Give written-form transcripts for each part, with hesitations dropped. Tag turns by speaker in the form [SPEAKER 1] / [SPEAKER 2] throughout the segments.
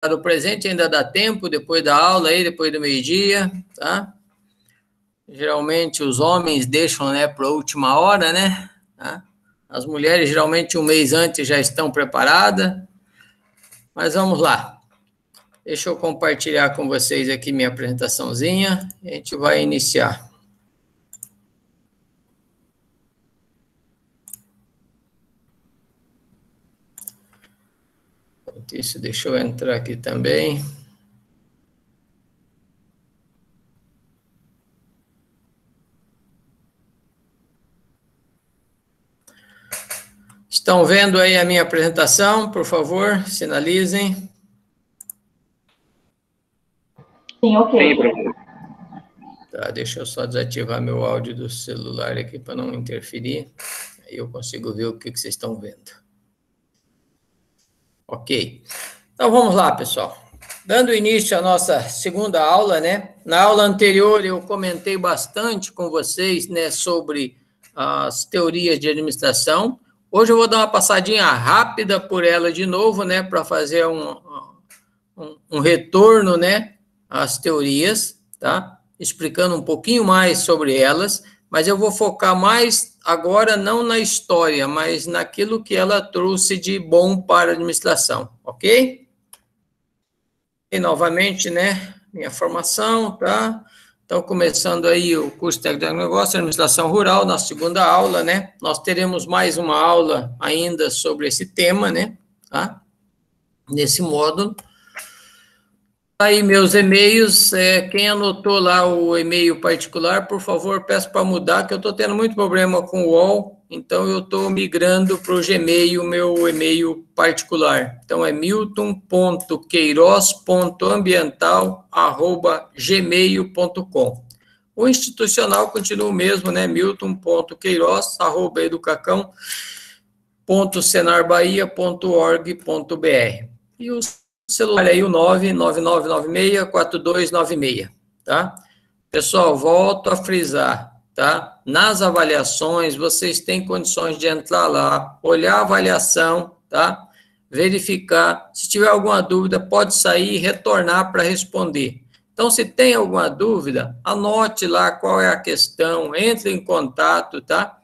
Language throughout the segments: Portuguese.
[SPEAKER 1] do presente, ainda dá tempo, depois da aula, aí, depois do meio-dia, tá? Geralmente os homens deixam, né, para a última hora, né? Tá? As mulheres, geralmente, um mês antes já estão preparadas. Mas vamos lá. Deixa eu compartilhar com vocês aqui minha apresentaçãozinha. A gente vai iniciar. Isso, deixa eu entrar aqui também. Estão vendo aí a minha apresentação? Por favor, sinalizem.
[SPEAKER 2] Sim, ok, professor.
[SPEAKER 1] Tá, deixa eu só desativar meu áudio do celular aqui para não interferir. Aí eu consigo ver o que vocês estão vendo. Ok. Então, vamos lá, pessoal. Dando início à nossa segunda aula, né? Na aula anterior, eu comentei bastante com vocês, né, sobre as teorias de administração. Hoje eu vou dar uma passadinha rápida por ela de novo, né, para fazer um retorno, né, às teorias, tá? Explicando um pouquinho mais sobre elas, mas eu vou focar mais agora não na história, mas naquilo que ela trouxe de bom para a administração, ok? E novamente, né, minha formação, tá? Então, começando aí o curso técnico de negócio, administração rural, na segunda aula, né? Nós teremos mais uma aula ainda sobre esse tema, né? Tá? Nesse módulo. Aí, meus e-mails, quem anotou lá o e-mail particular, por favor, peço para mudar, que eu estou tendo muito problema com o UOL, então eu estou migrando para o Gmail, meu e-mail particular. Então, é milton.queiroz.ambiental@gmail.com. O institucional continua o mesmo, né? milton.queiroz@educacão.senarbahia.org.br. E o celular aí, o 99996-4296, tá? Pessoal, volto a frisar, tá? Nas avaliações, vocês têm condições de entrar lá, olhar a avaliação, tá? Verificar. Se tiver alguma dúvida, pode sair e retornar para responder. Então, se tem alguma dúvida, anote lá qual é a questão, entre em contato, tá?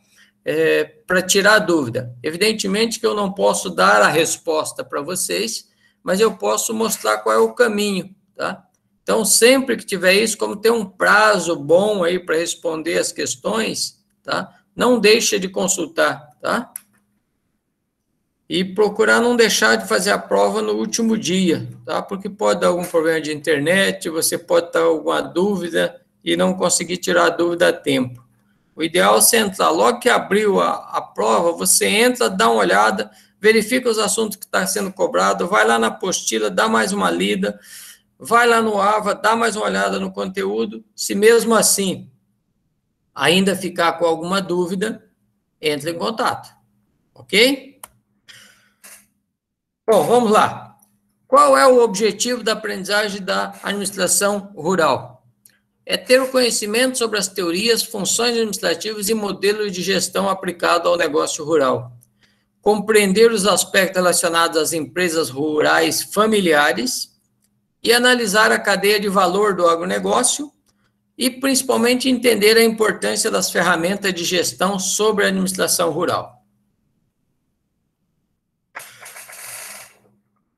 [SPEAKER 1] Para tirar a dúvida. Evidentemente que eu não posso dar a resposta para vocês, mas eu posso mostrar qual é o caminho, tá? Então, sempre que tiver isso, como tem um prazo bom aí para responder as questões, tá? Não deixa de consultar, tá? E procurar não deixar de fazer a prova no último dia, tá? Porque pode dar algum problema de internet, você pode estar com alguma dúvida e não conseguir tirar a dúvida a tempo. O ideal é você entrar, logo que abriu a prova, você entra, dá uma olhada, verifica os assuntos que estão sendo cobrados, vai lá na apostila, dá mais uma lida, vai lá no AVA, dá mais uma olhada no conteúdo. Se mesmo assim ainda ficar com alguma dúvida, entre em contato, ok? Bom, vamos lá. Qual é o objetivo da aprendizagem da administração rural? É ter o conhecimento sobre as teorias, funções administrativas e modelos de gestão aplicado ao negócio rural. Compreender os aspectos relacionados às empresas rurais familiares e analisar a cadeia de valor do agronegócio e, principalmente, entender a importância das ferramentas de gestão sobre a administração rural.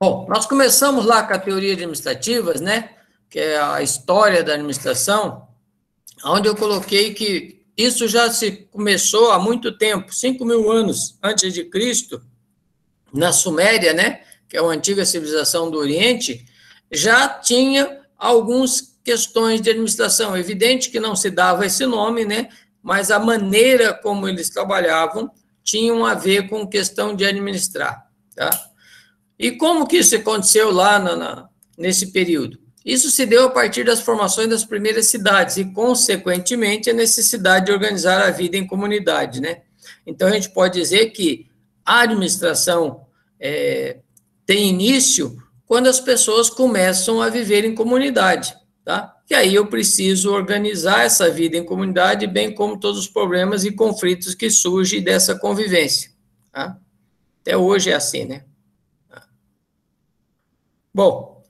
[SPEAKER 1] Bom, nós começamos lá com a teoria administrativas, né? Que é a história da administração, onde eu coloquei que isso já se começou há muito tempo, 5.000 anos antes de Cristo, na Suméria, né, que é uma antiga civilização do Oriente, já tinha algumas questões de administração. É evidente que não se dava esse nome, né, mas a maneira como eles trabalhavam tinham a ver com questão de administrar, tá? E como que isso aconteceu lá nesse período? Isso se deu a partir das formações das primeiras cidades e, consequentemente, a necessidade de organizar a vida em comunidade, né? Então, a gente pode dizer que a administração tem início quando as pessoas começam a viver em comunidade, tá? E aí eu preciso organizar essa vida em comunidade, bem como todos os problemas e conflitos que surgem dessa convivência, tá? Até hoje é assim, né? Bom,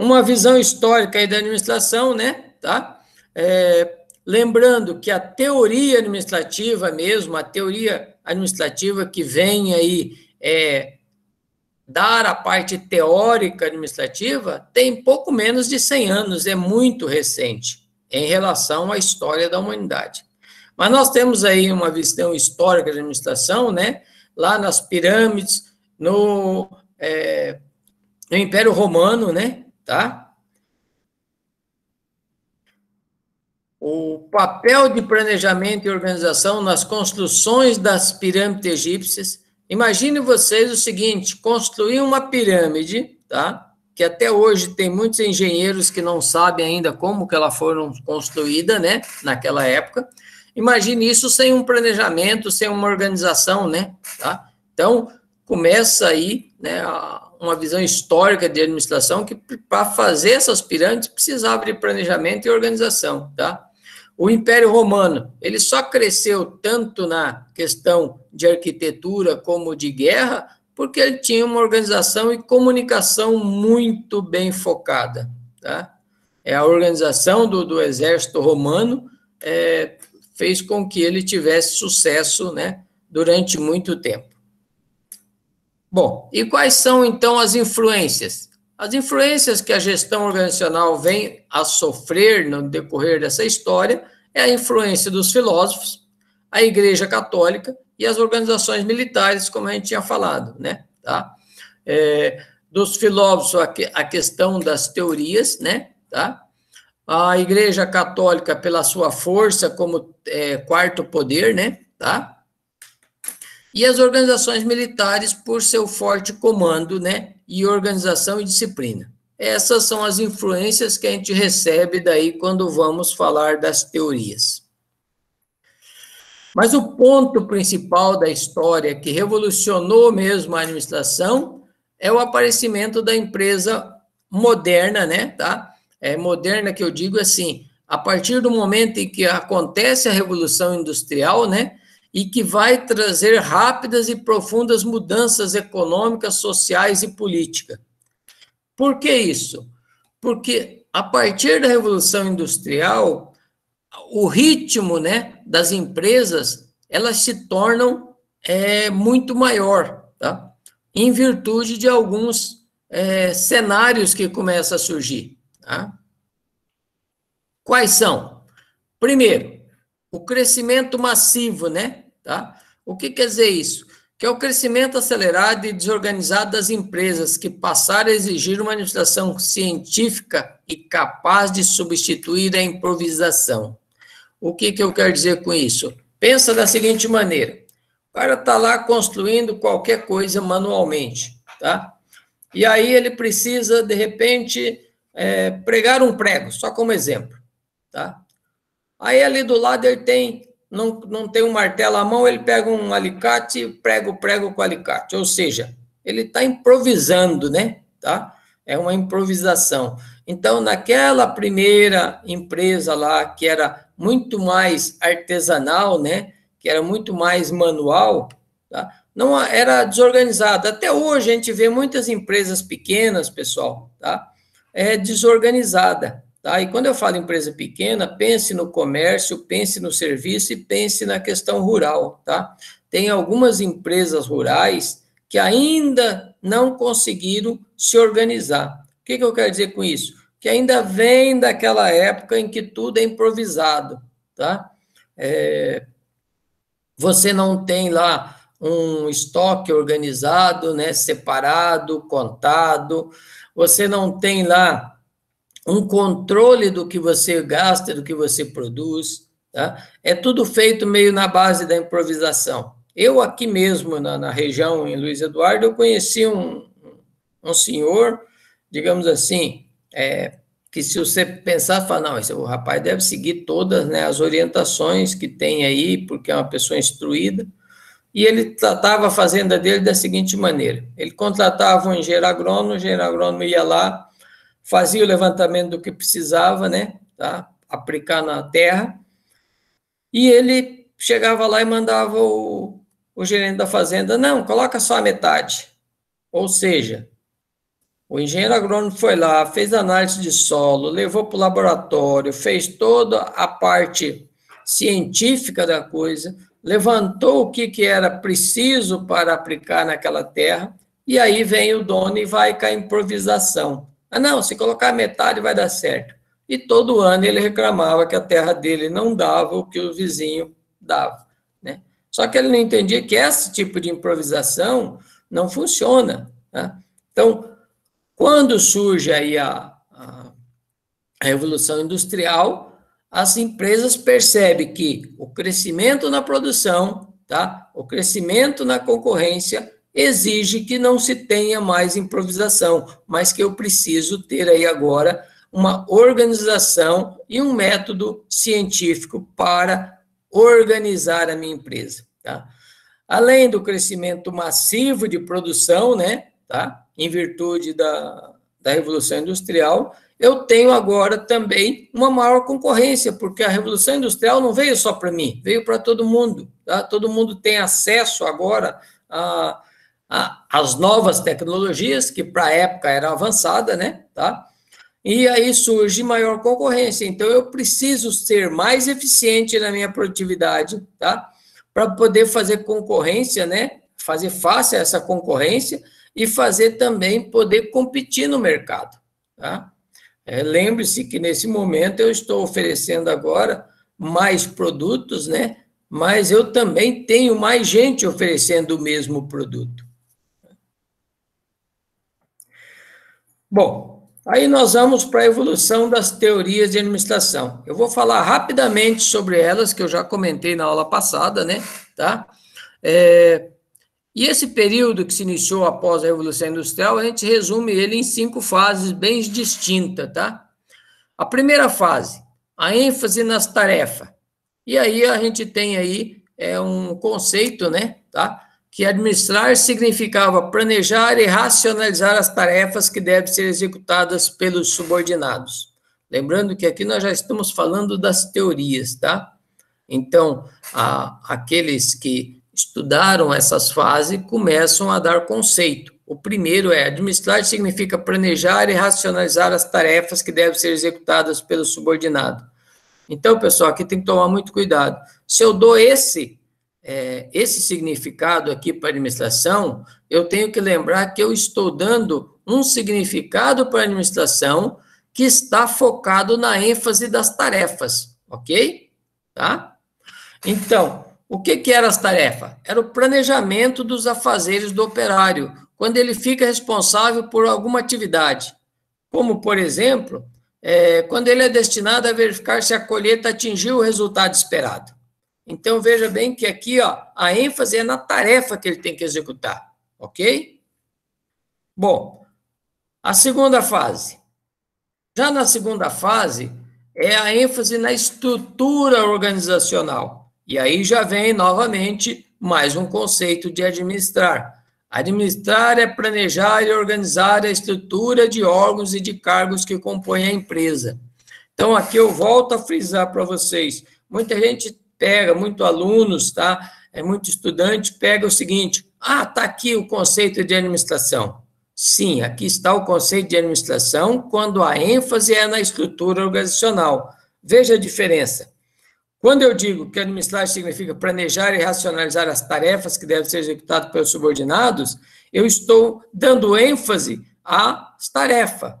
[SPEAKER 1] uma visão histórica aí da administração, né? Tá? Lembrando que a teoria administrativa mesmo, a teoria administrativa que vem aí dar a parte teórica administrativa, tem pouco menos de 100 anos, é muito recente em relação à história da humanidade. Mas nós temos aí uma visão histórica da administração, né? Lá nas pirâmides, no Império Romano, né? Tá? O papel de planejamento e organização nas construções das pirâmides egípcias. Imagine vocês o seguinte, construir uma pirâmide, tá? Que até hoje tem muitos engenheiros que não sabem ainda como que ela foram construída, né? Naquela época. Imagine isso sem um planejamento, sem uma organização, né? Tá? Então, começa aí, né, uma visão histórica de administração que, para fazer essas pirâmides, precisava de planejamento e organização, tá? O Império Romano, ele só cresceu tanto na questão de arquitetura como de guerra, porque ele tinha uma organização e comunicação muito bem focada, tá? A organização do exército romano fez com que ele tivesse sucesso, né, durante muito tempo. Bom, e quais são, então, as influências? As influências que a gestão organizacional vem a sofrer no decorrer dessa história é a influência dos filósofos, a Igreja Católica e as organizações militares, como a gente tinha falado, né? Tá? Dos filósofos, a questão das teorias, né? Tá? A Igreja Católica pela sua força como quarto poder, né? Tá? E as organizações militares por seu forte comando, né? E organização e disciplina. Essas são as influências que a gente recebe daí quando vamos falar das teorias. Mas o ponto principal da história que revolucionou mesmo a administração é o aparecimento da empresa moderna, né? Tá? Moderna que eu digo assim, a partir do momento em que acontece a Revolução Industrial, né? E que vai trazer rápidas e profundas mudanças econômicas, sociais e políticas. Por que isso? Porque a partir da Revolução Industrial, o ritmo, né, das empresas, elas se tornam muito maior, tá? Em virtude de alguns cenários que começam a surgir. Tá? Quais são? Primeiro, o crescimento massivo, né? Tá? O que quer dizer isso? Que é o crescimento acelerado e desorganizado das empresas que passaram a exigir uma administração científica e capaz de substituir a improvisação. O que eu quero dizer com isso? Pensa da seguinte maneira, o cara está lá construindo qualquer coisa manualmente, tá? E aí ele precisa, de repente, pregar um prego, só como exemplo, tá? Aí ali do lado ele tem... Não tem um martelo à mão, ele pega um alicate e prega o prego com alicate. Ou seja, ele está improvisando, né? Tá? É uma improvisação. Então, naquela primeira empresa lá, que era muito mais artesanal, né? Que era muito mais manual, tá? Não era desorganizada. Até hoje a gente vê muitas empresas pequenas, pessoal, tá? Desorganizada. Tá? E quando eu falo empresa pequena, pense no comércio, pense no serviço e pense na questão rural. Tá? Tem algumas empresas rurais que ainda não conseguiram se organizar. O que eu quero dizer com isso? Que ainda vem daquela época em que tudo é improvisado. Tá? Você não tem lá um estoque organizado, né, separado, contado, você não tem lá um controle do que você gasta, do que você produz, tá? É tudo feito meio na base da improvisação. Eu aqui mesmo, na região, em Luiz Eduardo, eu conheci um senhor, digamos assim, que se você pensar, fala, não, esse rapaz deve seguir todas, né, as orientações que tem aí, porque é uma pessoa instruída, e ele tratava a fazenda dele da seguinte maneira, ele contratava um engenheiro agrônomo ia lá, fazia o levantamento do que precisava, né, tá? Aplicar na terra, e ele chegava lá e mandava o gerente da fazenda, não, coloca só a metade. Ou seja, O engenheiro agrônomo foi lá, fez análise de solo, levou para o laboratório, fez toda a parte científica da coisa, levantou o que era preciso para aplicar naquela terra, e aí vem o dono e vai com a improvisação. Ah, não, se colocar metade vai dar certo. E todo ano ele reclamava que a terra dele não dava o que o vizinho dava, né? Só que ele não entendia que esse tipo de improvisação não funciona, né? Então, quando surge aí a Revolução Industrial, as empresas percebem que o crescimento na produção, tá? O crescimento na concorrência exige que não se tenha mais improvisação, mas que eu preciso ter aí agora uma organização e um método científico para organizar a minha empresa, tá? Além do crescimento massivo de produção, né, tá? Em virtude da Revolução Industrial, eu tenho agora também uma maior concorrência, porque a Revolução Industrial não veio só para mim, veio para todo mundo, tá? Todo mundo tem acesso agora às novas tecnologias, que para a época era avançada, né, tá? E aí surge maior concorrência, então eu preciso ser mais eficiente na minha produtividade, tá? Para poder fazer concorrência, né? Fazer face a essa concorrência e fazer também poder competir no mercado, tá? Lembre-se que nesse momento eu estou oferecendo agora mais produtos, né? Mas eu também tenho mais gente oferecendo o mesmo produto. Bom, aí nós vamos para a evolução das teorias de administração. Eu vou falar rapidamente sobre elas, que eu já comentei na aula passada, né? Tá? E esse período que se iniciou após a Revolução Industrial, a gente resume ele em 5 fases bem distintas, tá? A primeira fase, a ênfase nas tarefas. E aí a gente tem aí um conceito, né, tá? Que administrar significava planejar e racionalizar as tarefas que devem ser executadas pelos subordinados. Lembrando que aqui nós já estamos falando das teorias, tá? Então, aqueles que estudaram essas fases começam a dar conceito. O primeiro é administrar significa planejar e racionalizar as tarefas que devem ser executadas pelo subordinado. Então, pessoal, aqui tem que tomar muito cuidado. Se eu dou esse significado aqui para a administração, eu tenho que lembrar que eu estou dando um significado para a administração que está focado na ênfase das tarefas, ok? Tá? Então, o que eram as tarefas? Era o planejamento dos afazeres do operário, quando ele fica responsável por alguma atividade, como, por exemplo, quando ele é destinado a verificar se a colheita atingiu o resultado esperado. Então, veja bem que aqui, ó, a ênfase é na tarefa que ele tem que executar, ok? Bom, a segunda fase. Já na segunda fase, é a ênfase na estrutura organizacional. E aí já vem, novamente, mais um conceito de administrar. Administrar é planejar e organizar a estrutura de órgãos e de cargos que compõem a empresa. Então, aqui eu volto a frisar para vocês. Muita gente pega, muitos alunos, tá? Muito estudante pega o seguinte: tá aqui o conceito de administração. Sim, aqui está o conceito de administração quando a ênfase é na estrutura organizacional. Veja a diferença. Quando eu digo que administrar significa planejar e racionalizar as tarefas que devem ser executadas pelos subordinados, eu estou dando ênfase às tarefas.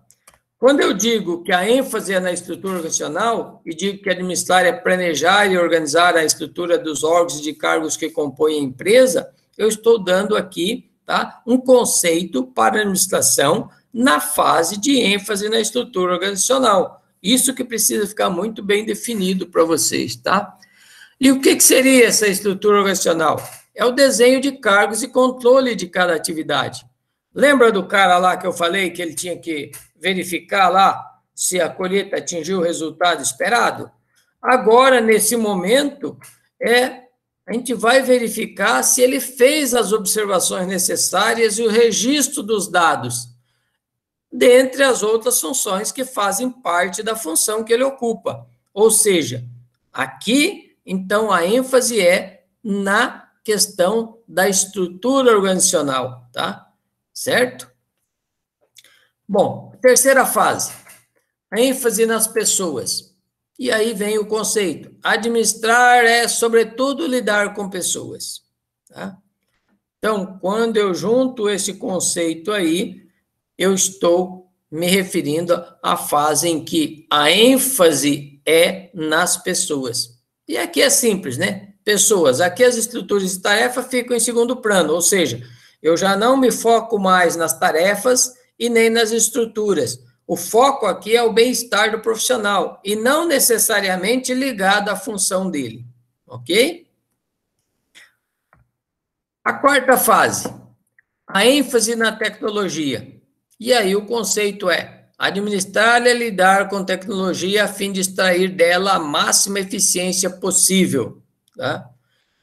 [SPEAKER 1] Quando eu digo que a ênfase é na estrutura organizacional e digo que administrar é planejar e organizar a estrutura dos órgãos e de cargos que compõem a empresa, eu estou dando aqui, tá, um conceito para a administração na fase de ênfase na estrutura organizacional. Isso que precisa ficar muito bem definido para vocês, tá? E o que seria essa estrutura organizacional? É o desenho de cargos e controle de cada atividade. Lembra do cara lá que eu falei que ele tinha que verificar lá se a colheita atingiu o resultado esperado? Agora, nesse momento, a gente vai verificar se ele fez as observações necessárias e o registro dos dados, dentre as outras funções que fazem parte da função que ele ocupa. Ou seja, aqui, então, a ênfase é na questão da estrutura organizacional, tá? Certo? Bom, terceira fase, a ênfase nas pessoas. E aí vem o conceito. Administrar é, sobretudo, lidar com pessoas. Tá? Então, quando eu junto esse conceito aí, eu estou me referindo à fase em que a ênfase é nas pessoas. E aqui é simples, né? Pessoas. Aqui as estruturas de tarefa ficam em segundo plano, ou seja, eu já não me foco mais nas tarefas e nem nas estruturas. O foco aqui é o bem-estar do profissional e não necessariamente ligado à função dele, ok? A quarta fase, a ênfase na tecnologia. E aí o conceito é administrar e lidar com tecnologia a fim de extrair dela a máxima eficiência possível, tá?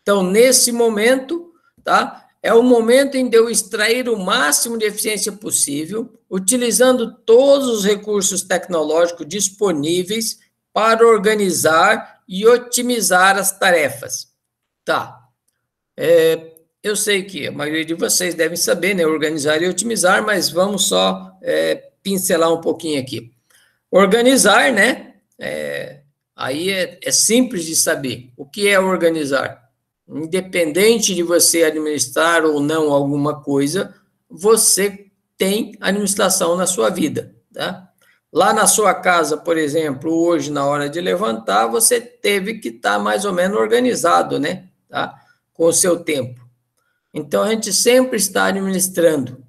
[SPEAKER 1] Então, nesse momento, tá? É o momento em de eu extrair o máximo de eficiência possível, utilizando todos os recursos tecnológicos disponíveis para organizar e otimizar as tarefas. Tá. Eu sei que a maioria de vocês devem saber, né? Organizar e otimizar, mas vamos só pincelar um pouquinho aqui. Organizar, né? Aí é simples de saber. O que é organizar? Independente de você administrar ou não alguma coisa, você tem administração na sua vida, tá? Lá na sua casa, por exemplo, hoje, na hora de levantar, você teve que estar mais ou menos organizado, né? Tá? Com o seu tempo. Então, a gente sempre está administrando,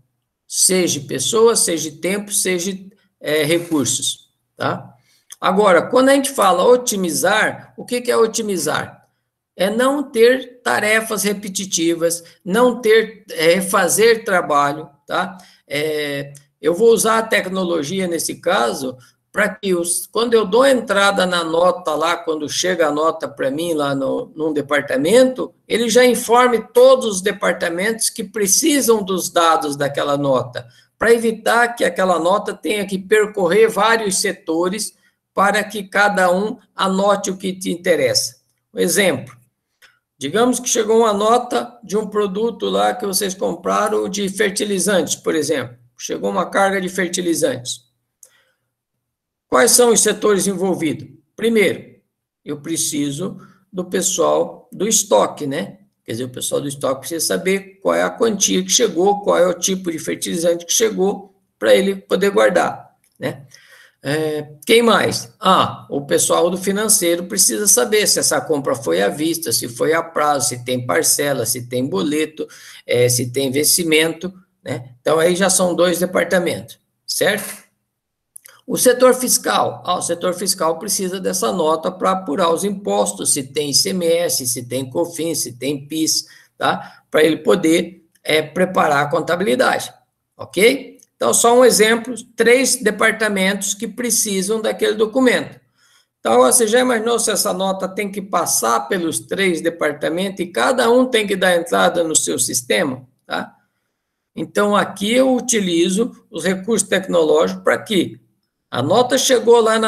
[SPEAKER 1] seja pessoas, seja tempo, seja recursos, tá? Agora, quando a gente fala otimizar, o que é otimizar? É não ter tarefas repetitivas, não ter, fazer trabalho, tá? Eu vou usar a tecnologia nesse caso para que, quando eu dou entrada na nota lá, quando chega a nota para mim lá num departamento, ele já informe todos os departamentos que precisam dos dados daquela nota, para evitar que aquela nota tenha que percorrer vários setores para que cada um anote o que te interessa. Um exemplo. Digamos que chegou uma nota de um produto lá que vocês compraram de fertilizantes, por exemplo. Chegou uma carga de fertilizantes. Quais são os setores envolvidos? Primeiro, eu preciso do pessoal do estoque, né? Quer dizer, o pessoal do estoque precisa saber qual é a quantia que chegou, qual é o tipo de fertilizante que chegou, para ele poder guardar, né? Quem mais? O pessoal do financeiro precisa saber se essa compra foi à vista, se foi a prazo, se tem parcela, se tem boleto, se tem vencimento, né? Então, aí já são 2 departamentos, certo? O setor fiscal. O setor fiscal precisa dessa nota para apurar os impostos, se tem ICMS, se tem COFINS, se tem PIS, tá? Para ele poder preparar a contabilidade, ok? Então, só um exemplo, 3 departamentos que precisam daquele documento. Então, você já imaginou se essa nota tem que passar pelos 3 departamentos e cada um tem que dar entrada no seu sistema, tá? Então, aqui eu utilizo os recursos tecnológicos para que a nota chegou lá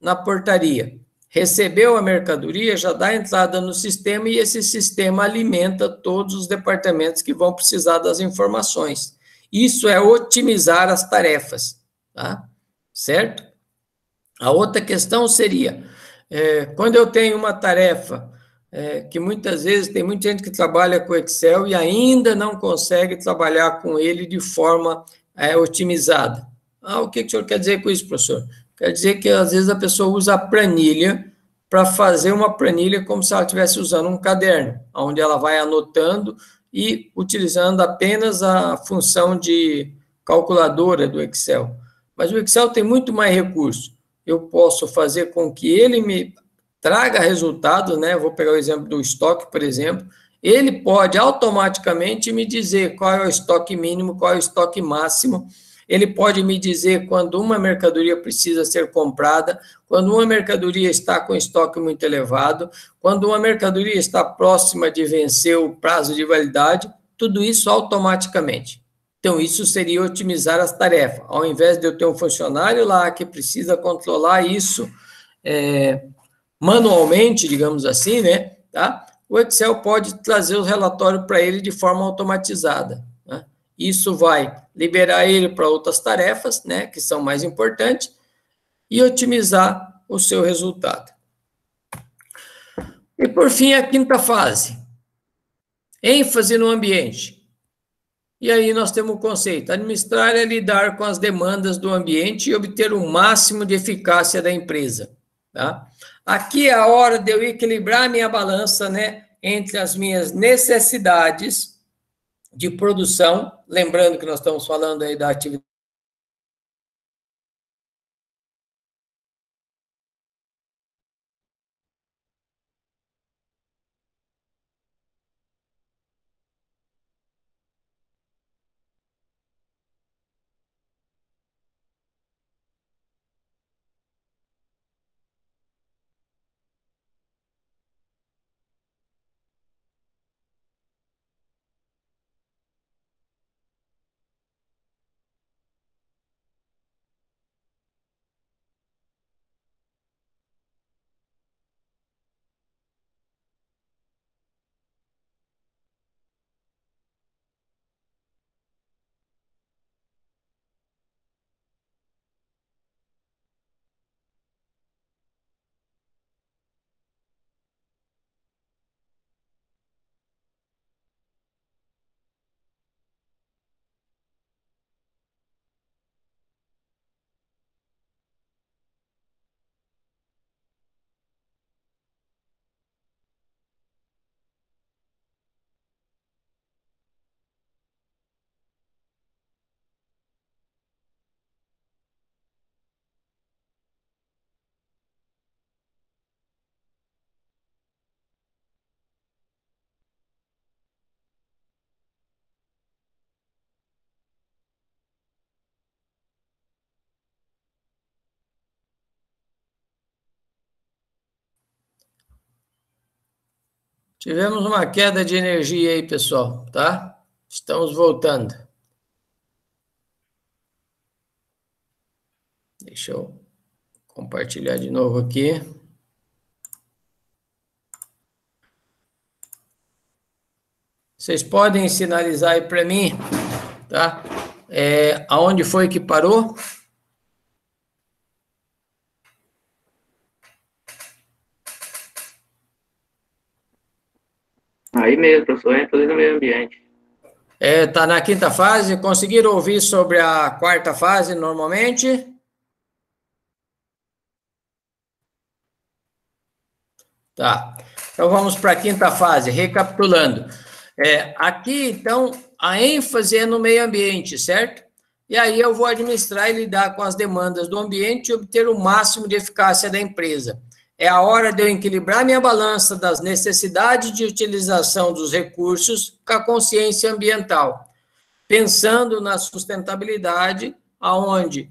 [SPEAKER 1] na portaria, recebeu a mercadoria, já dá entrada no sistema e esse sistema alimenta todos os departamentos que vão precisar das informações. Isso é otimizar as tarefas, tá? Certo? A outra questão seria, quando eu tenho uma tarefa, que muitas vezes tem muita gente que trabalha com Excel e ainda não consegue trabalhar com ele de forma otimizada. O que o senhor quer dizer com isso, professor? Quer dizer que, às vezes, a pessoa usa a planilha para fazer uma planilha como se ela estivesse usando um caderno, onde ela vai anotando e utilizando apenas a função de calculadora do Excel. Mas o Excel tem muito mais recursos. Eu posso fazer com que ele me traga resultados, né? Vou pegar o exemplo do estoque, por exemplo. Ele pode automaticamente me dizer qual é o estoque mínimo, qual é o estoque máximo. Ele pode me dizer quando uma mercadoria precisa ser comprada, quando uma mercadoria está com estoque muito elevado, quando uma mercadoria está próxima de vencer o prazo de validade, tudo isso automaticamente. Então, isso seria otimizar as tarefas. Ao invés de eu ter um funcionário lá que precisa controlar isso manualmente, digamos assim, né? Tá? O Excel pode trazer o relatório para ele de forma automatizada, né? Isso vai liberar ele para outras tarefas, né, que são mais importantes, e otimizar o seu resultado. E, por fim, a quinta fase, ênfase no ambiente. E aí nós temos o conceito, administrar é lidar com as demandas do ambiente e obter o máximo de eficácia da empresa. Tá? Aqui é a hora de eu equilibrar a minha balança, né, entre as minhas necessidades de produção, lembrando que nós estamos falando aí da atividade. Tivemos uma queda de energia aí, pessoal, tá? Estamos voltando. Deixa eu compartilhar de novo aqui. Vocês podem sinalizar aí para mim, tá? Aonde foi que parou?
[SPEAKER 2] Aí mesmo, professor, ênfase no meio ambiente.
[SPEAKER 1] Tá na quinta fase. Conseguiram ouvir sobre a quarta fase normalmente? Tá. Então vamos para a quinta fase, recapitulando. Aqui, então, a ênfase é no meio ambiente, certo? E aí eu vou administrar e lidar com as demandas do ambiente e obter o máximo de eficácia da empresa. É a hora de eu equilibrar minha balança das necessidades de utilização dos recursos com a consciência ambiental, pensando na sustentabilidade, aonde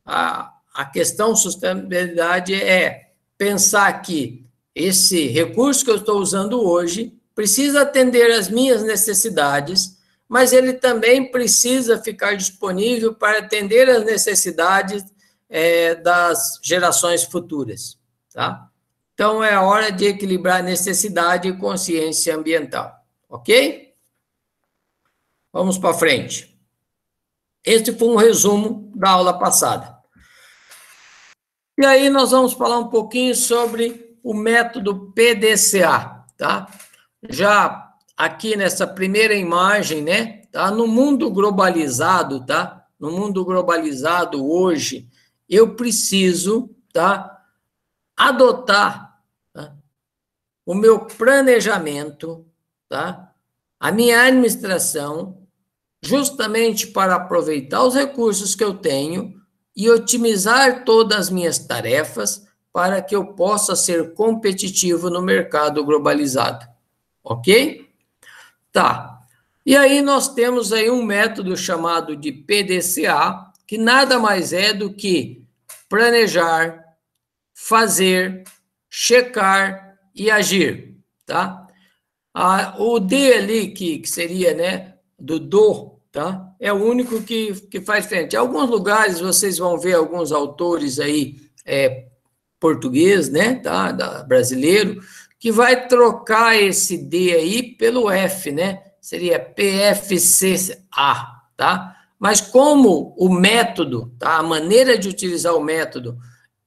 [SPEAKER 1] a questão sustentabilidade é pensar que esse recurso que eu estou usando hoje precisa atender às minhas necessidades, mas ele também precisa ficar disponível para atender às necessidades das gerações futuras. Tá? Então, é a hora de equilibrar necessidade e consciência ambiental. Ok? Vamos para frente. Este foi um resumo da aula passada. E aí, nós vamos falar um pouquinho sobre o método PDCA, tá? Já aqui nessa primeira imagem, né? Tá? No mundo globalizado, tá? No mundo globalizado hoje, eu preciso, tá? Adotar, tá? O meu planejamento, tá? A minha administração, justamente para aproveitar os recursos que eu tenho e otimizar todas as minhas tarefas para que eu possa ser competitivo no mercado globalizado. Ok? Tá. E aí nós temos aí um método chamado de PDCA, que nada mais é do que planejar, fazer, checar e agir, tá? O D ali, que seria, né, do, tá? É o único que faz frente. Em alguns lugares vocês vão ver alguns autores aí, português, né, tá? Brasileiro, que vai trocar esse D aí pelo F, né? Seria PFCA, tá? Mas como o método, tá? A maneira de utilizar o método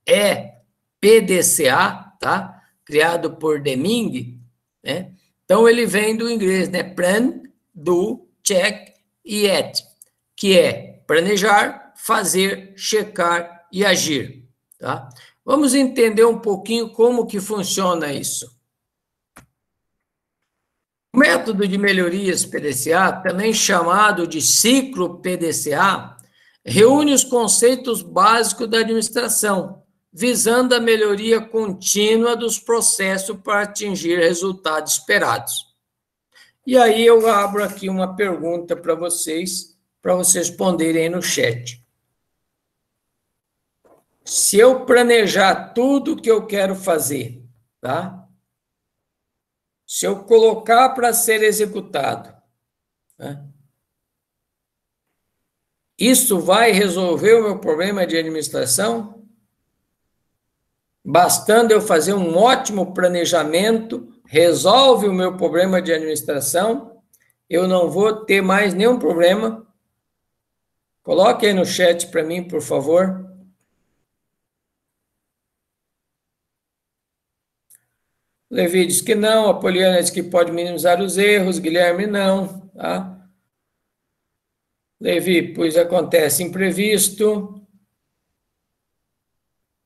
[SPEAKER 1] é PDCA, tá? Criado por Deming, né? Então ele vem do inglês, né? Plan, do, check e act, que é planejar, fazer, checar e agir, tá? Vamos entender um pouquinho como que funciona isso. O método de melhorias PDCA, também chamado de ciclo PDCA, reúne os conceitos básicos da administração, visando a melhoria contínua dos processos para atingir resultados esperados. E aí eu abro aqui uma pergunta para vocês responderem aí no chat. Se eu planejar tudo que eu quero fazer, tá? Se eu colocar para ser executado, né? Isso vai resolver o meu problema de administração? Bastando eu fazer um ótimo planejamento, resolve o meu problema de administração? Eu não vou ter mais nenhum problema? Coloque aí no chat para mim, por favor. Levi diz que não, a Poliana diz que pode minimizar os erros, Guilherme não, tá? Levi, pois acontece imprevisto.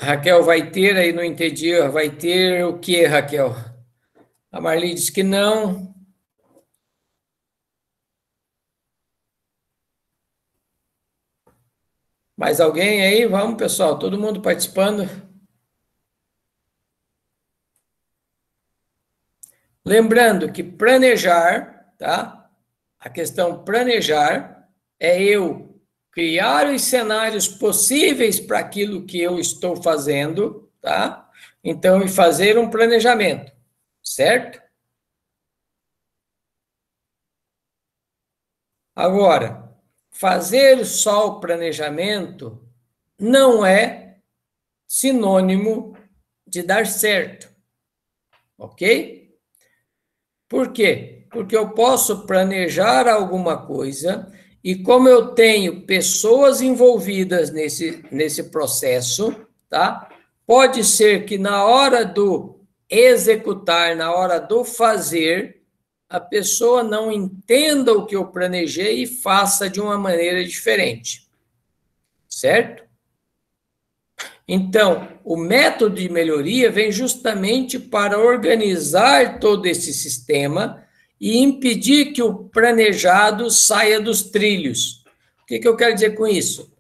[SPEAKER 1] Raquel vai ter, aí não entendi, vai ter o que, Raquel? A Marli diz que não. Mais alguém aí? Vamos, pessoal, todo mundo participando. Lembrando que planejar, tá? A questão planejar é eu criar os cenários possíveis para aquilo que eu estou fazendo, tá? Então, e fazer um planejamento, certo? Agora, fazer só o planejamento não é sinônimo de dar certo, ok? Por quê? Porque eu posso planejar alguma coisa e como eu tenho pessoas envolvidas nesse processo, tá? Pode ser que na hora do executar, na hora do fazer, a pessoa não entenda o que eu planejei e faça de uma maneira diferente, certo? Então, o método de melhoria vem justamente para organizar todo esse sistema e impedir que o planejado saia dos trilhos. O que eu quero dizer com isso?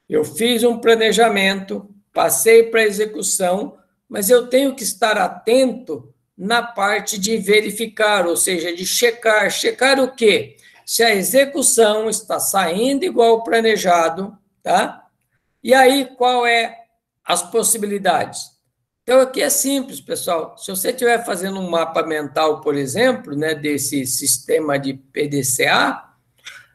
[SPEAKER 1] Eu fiz um planejamento, passei para a execução, mas eu tenho que estar atento na parte de verificar, ou seja, de checar. Checar o quê? Se a execução está saindo igual ao planejado, tá? E aí, qual é as possibilidades? Então, aqui é simples, pessoal. Se você estiver fazendo um mapa mental, por exemplo, né, desse sistema de PDCA,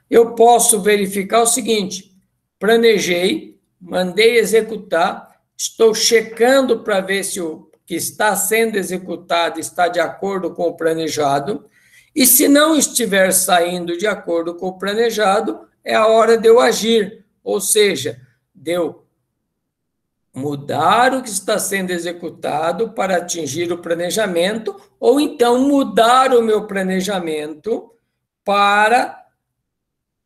[SPEAKER 1] eu posso verificar o seguinte: planejei, mandei executar, estou checando para ver se o que está sendo executado está de acordo com o planejado, e se não estiver saindo de acordo com o planejado, é a hora de eu agir, ou seja, de eu mudar o que está sendo executado para atingir o planejamento, ou então mudar o meu planejamento para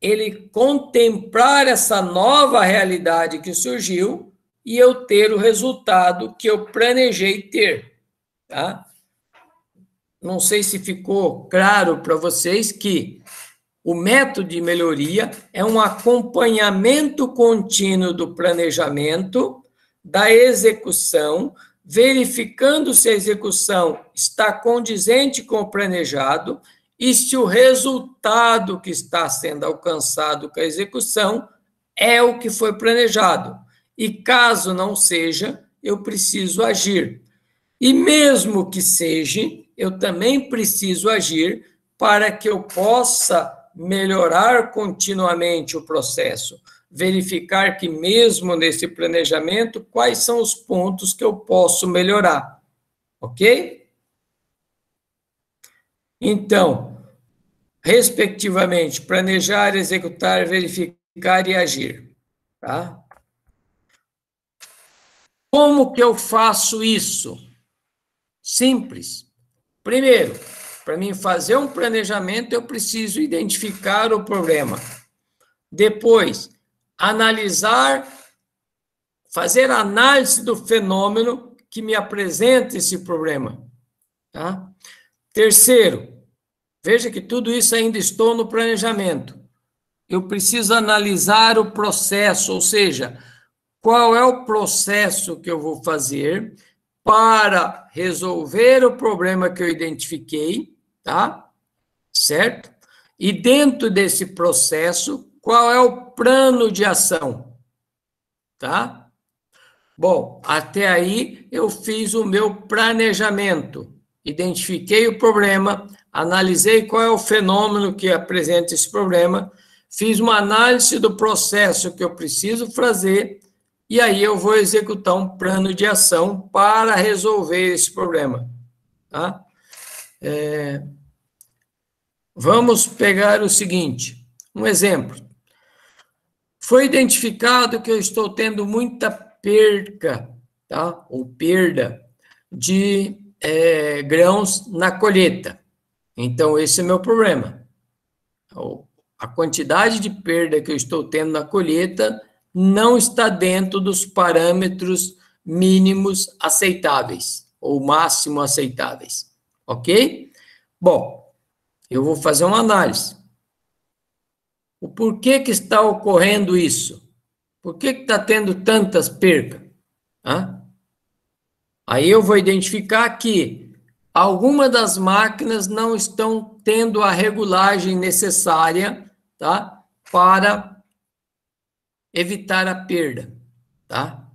[SPEAKER 1] ele contemplar essa nova realidade que surgiu e eu ter o resultado que eu planejei ter, tá? Não sei se ficou claro para vocês que o método de melhoria é um acompanhamento contínuo do planejamento, da execução, verificando se a execução está condizente com o planejado e se o resultado que está sendo alcançado com a execução é o que foi planejado. E caso não seja, eu preciso agir. E mesmo que seja, eu também preciso agir para que eu possa melhorar continuamente o processo, verificar que mesmo nesse planejamento, quais são os pontos que eu posso melhorar, ok? Então, respectivamente, planejar, executar, verificar e agir. Tá? Como que eu faço isso? Simples. Primeiro, para mim fazer um planejamento, eu preciso identificar o problema. Depois, analisar, fazer análise do fenômeno que me apresenta esse problema. Tá? Terceiro, veja que tudo isso ainda estou no planejamento. Eu preciso analisar o processo, ou seja, qual é o processo que eu vou fazer para resolver o problema que eu identifiquei, tá? Certo? E dentro desse processo, qual é o plano de ação, tá? Bom, até aí eu fiz o meu planejamento, identifiquei o problema, analisei qual é o fenômeno que apresenta esse problema, fiz uma análise do processo que eu preciso fazer, e aí eu vou executar um plano de ação para resolver esse problema. Tá? Vamos pegar o seguinte, um exemplo. Foi identificado que eu estou tendo muita perca, tá? Ou perda de grãos na colheita. Então, esse é meu problema. A quantidade de perda que eu estou tendo na colheita não está dentro dos parâmetros mínimos aceitáveis, ou máximo aceitáveis. Ok? Bom, eu vou fazer uma análise. O porquê que está ocorrendo isso? Por que está tendo tantas percas? Aí eu vou identificar que algumas das máquinas não estão tendo a regulagem necessária, tá? Para evitar a perda, tá?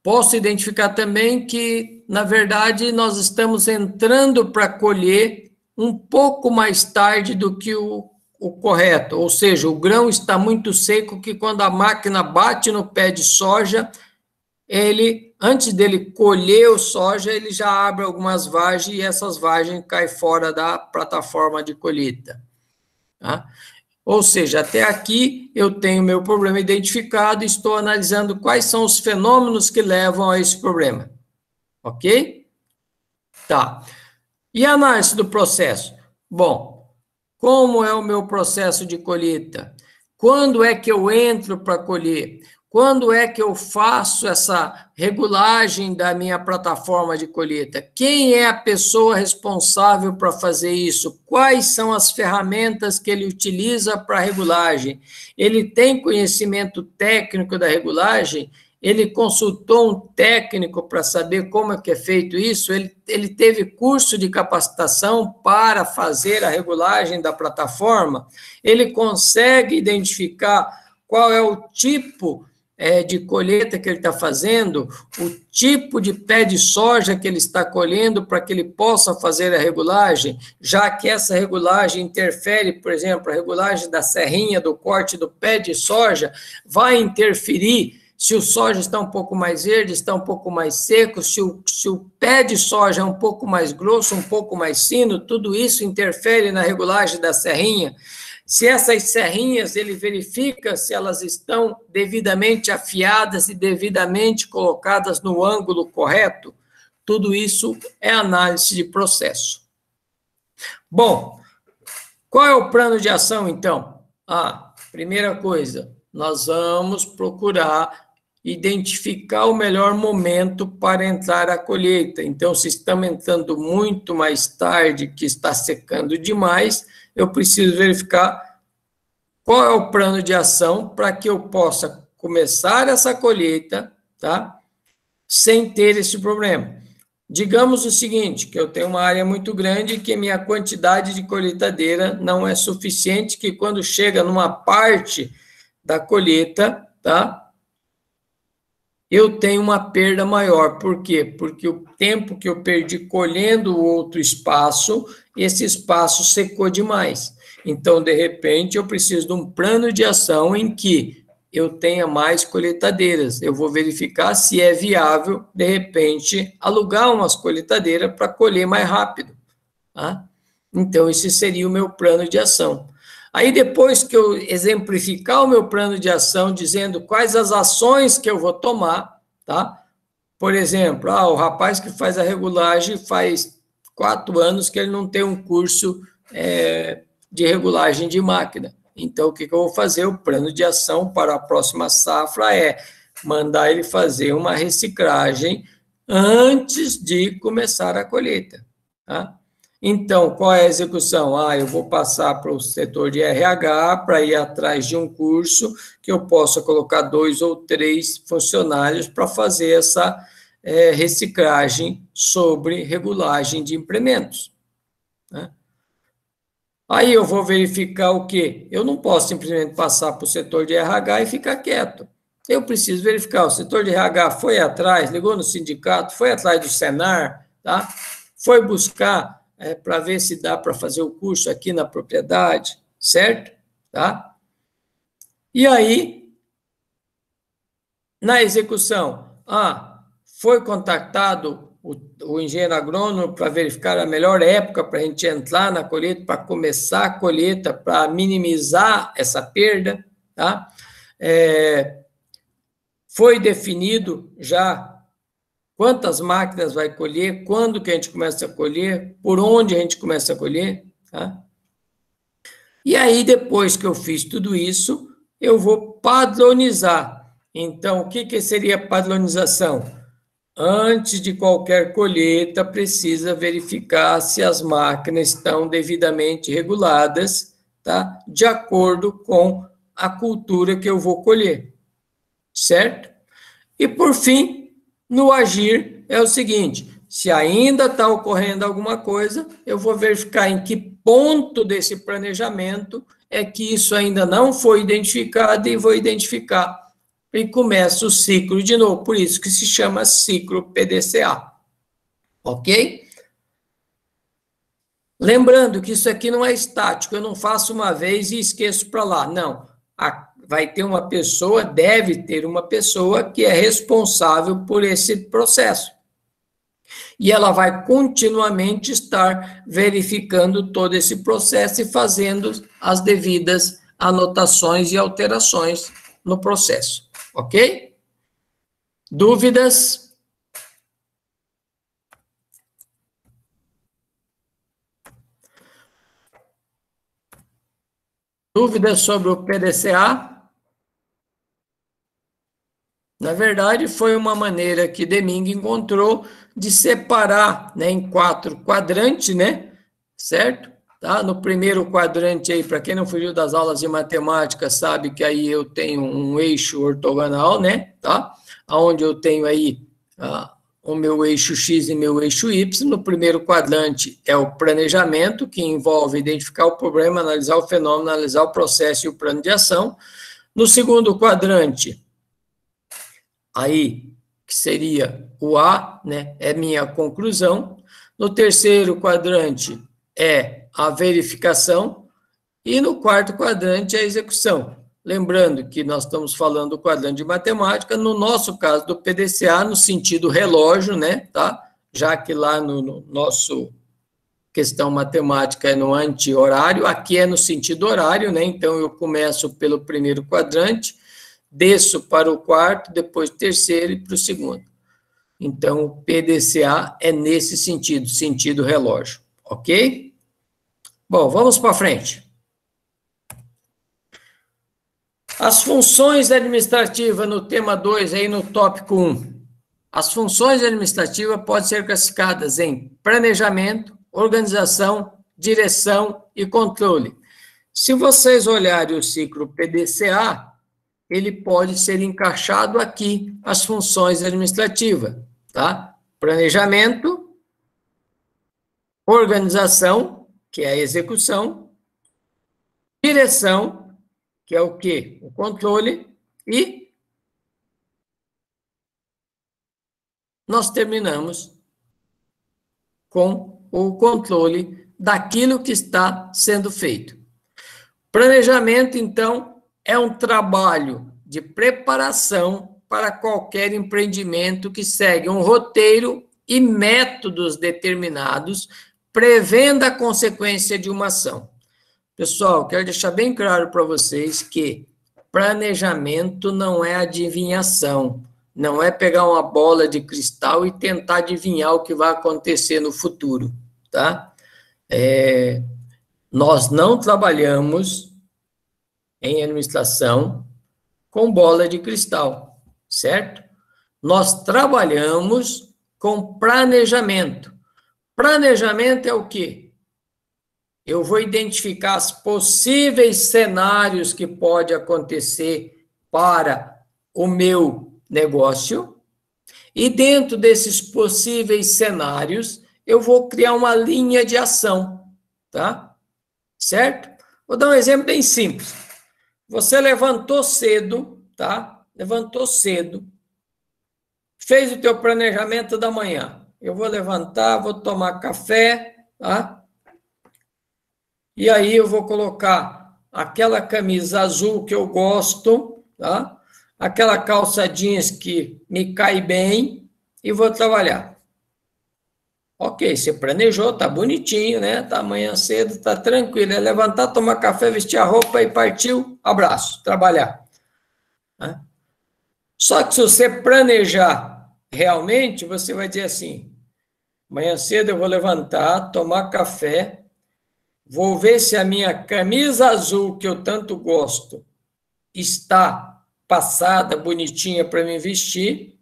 [SPEAKER 1] Posso identificar também que, na verdade, nós estamos entrando para colher um pouco mais tarde do que o correto, ou seja, o grão está muito seco que quando a máquina bate no pé de soja, ele, antes dele colher o soja, ele já abre algumas vagens e essas vagens caem fora da plataforma de colheita. Tá? Ou seja, até aqui eu tenho meu problema identificado e estou analisando quais são os fenômenos que levam a esse problema. Ok? Tá. E a análise do processo? Bom, como é o meu processo de colheita? Quando é que eu entro para colher? Quando é que eu faço essa regulagem da minha plataforma de colheita? Quem é a pessoa responsável para fazer isso? Quais são as ferramentas que ele utiliza para a regulagem? Ele tem conhecimento técnico da regulagem? Ele consultou um técnico para saber como é que é feito isso? Ele teve curso de capacitação para fazer a regulagem da plataforma? Ele consegue identificar qual é o tipo de colheita que ele está fazendo, o tipo de pé de soja que ele está colhendo para que ele possa fazer a regulagem, já que essa regulagem interfere, por exemplo, a regulagem da serrinha do corte do pé de soja vai interferir se o soja está um pouco mais verde, está um pouco mais seco, se o pé de soja é um pouco mais grosso, um pouco mais fino, tudo isso interfere na regulagem da serrinha. Se essas serrinhas, ele verifica se elas estão devidamente afiadas e devidamente colocadas no ângulo correto. Tudo isso é análise de processo. Bom, qual é o plano de ação, então? Primeira coisa, nós vamos procurar identificar o melhor momento para entrar a colheita. Então, se estamos entrando muito mais tarde, que está secando demais, eu preciso verificar qual é o plano de ação para que eu possa começar essa colheita, tá? Sem ter esse problema. Digamos o seguinte, que eu tenho uma área muito grande e que minha quantidade de colheitadeira não é suficiente, que quando chega numa parte da colheita, tá? Eu tenho uma perda maior. Por quê? Porque o tempo que eu perdi colhendo o outro espaço, esse espaço secou demais. Então, de repente, eu preciso de um plano de ação em que eu tenha mais colheitadeiras. Eu vou verificar se é viável, de repente, alugar umas colheitadeiras para colher mais rápido. Tá? Então, esse seria o meu plano de ação. Aí, depois que eu exemplificar o meu plano de ação, dizendo quais as ações que eu vou tomar, tá? Por exemplo, o rapaz que faz a regulagem faz 4 anos que ele não tem um curso de regulagem de máquina. Então, o que eu vou fazer? O plano de ação para a próxima safra é mandar ele fazer uma reciclagem antes de começar a colheita, tá? Então, qual é a execução? Eu vou passar para o setor de RH para ir atrás de um curso que eu possa colocar 2 ou 3 funcionários para fazer essa reciclagem sobre regulagem de implementos, né? Aí eu vou verificar o quê? Eu não posso simplesmente passar para o setor de RH e ficar quieto. Eu preciso verificar, o setor de RH foi atrás, ligou no sindicato, foi atrás do Senar, tá? Foi buscar para ver se dá para fazer o curso aqui na propriedade, certo? Tá? E aí, na execução, foi contactado o engenheiro agrônomo para verificar a melhor época para a gente entrar na colheita, para começar a colheita, para minimizar essa perda, tá? Foi definido já quantas máquinas vai colher, quando que a gente começa a colher, por onde a gente começa a colher, tá? E aí, depois que eu fiz tudo isso, eu vou padronizar. Então, o que seria padronização? Antes de qualquer colheita, precisa verificar se as máquinas estão devidamente reguladas, tá? De acordo com a cultura que eu vou colher, certo? E, por fim, no agir, é o seguinte: se ainda está ocorrendo alguma coisa, eu vou verificar em que ponto desse planejamento é que isso ainda não foi identificado e vou identificar. E começa o ciclo de novo, por isso que se chama ciclo PDCA. Ok? Lembrando que isso aqui não é estático, eu não faço uma vez e esqueço para lá. Não, vai ter uma pessoa, deve ter uma pessoa que é responsável por esse processo. E ela vai continuamente estar verificando todo esse processo e fazendo as devidas anotações e alterações no processo. Ok? Dúvidas? Dúvidas sobre o PDCA? Na verdade, foi uma maneira que Deming encontrou de separar, né, em 4 quadrantes, né? Certo? Tá? No primeiro quadrante aí, para quem não fugiu das aulas de matemática, sabe que aí eu tenho um eixo ortogonal, né? Tá? Onde eu tenho aí o meu eixo X e meu eixo Y. No primeiro quadrante é o planejamento, que envolve identificar o problema, analisar o fenômeno, analisar o processo e o plano de ação. No segundo quadrante, aí, que seria o A, né? É minha conclusão. No terceiro quadrante é a verificação, e no quarto quadrante é a execução. Lembrando que nós estamos falando do quadrante de matemática, no nosso caso do PDCA, no sentido relógio, né, tá? Já que lá no nosso questão matemática é no anti-horário, aqui é no sentido horário, né? Então eu começo pelo primeiro quadrante, desço para o quarto, depois terceiro e para o segundo. Então o PDCA é nesse sentido, sentido relógio, ok? Bom, vamos para frente. As funções administrativas no tema 2, aí no tópico 1. As funções administrativas podem ser classificadas em planejamento, organização, direção e controle. Se vocês olharem o ciclo PDCA, ele pode ser encaixado aqui, as funções administrativas, tá? Planejamento, organização, que é a execução, direção, que é o quê? O controle, e nós terminamos com o controle daquilo que está sendo feito. Planejamento, então, é um trabalho de preparação para qualquer empreendimento que segue um roteiro e métodos determinados prevendo a consequência de uma ação. Pessoal, quero deixar bem claro para vocês que planejamento não é adivinhação, não é pegar uma bola de cristal e tentar adivinhar o que vai acontecer no futuro, tá? Nós não trabalhamos em administração com bola de cristal, certo? Nós trabalhamos com planejamento. Planejamento é o quê? Eu vou identificar os possíveis cenários que pode acontecer para o meu negócio e dentro desses possíveis cenários eu vou criar uma linha de ação, tá? Certo? Vou dar um exemplo bem simples. Você levantou cedo, tá? Levantou cedo, fez o teu planejamento da manhã. Eu vou levantar, vou tomar café, tá? E aí eu vou colocar aquela camisa azul que eu gosto, tá? Aquela calça jeans que me cai bem e vou trabalhar. Ok, você planejou, tá bonitinho, né? Tá amanhã cedo, tá tranquilo. É levantar, tomar café, vestir a roupa e partiu, abraço, trabalhar. Tá? Só que se você planejar realmente, você vai dizer assim, amanhã cedo eu vou levantar, tomar café, vou ver se a minha camisa azul, que eu tanto gosto, está passada, bonitinha para me vestir.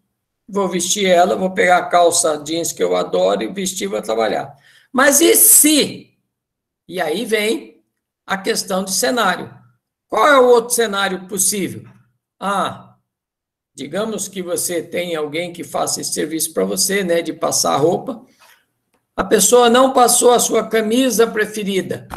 [SPEAKER 1] Vou vestir ela, vou pegar a calça jeans que eu adoro e vestir e vou trabalhar. Mas e se? E aí vem a questão de cenário. Qual é o outro cenário possível? Digamos que você tem alguém que faça esse serviço para você, né, de passar a roupa. A pessoa não passou a sua camisa preferida.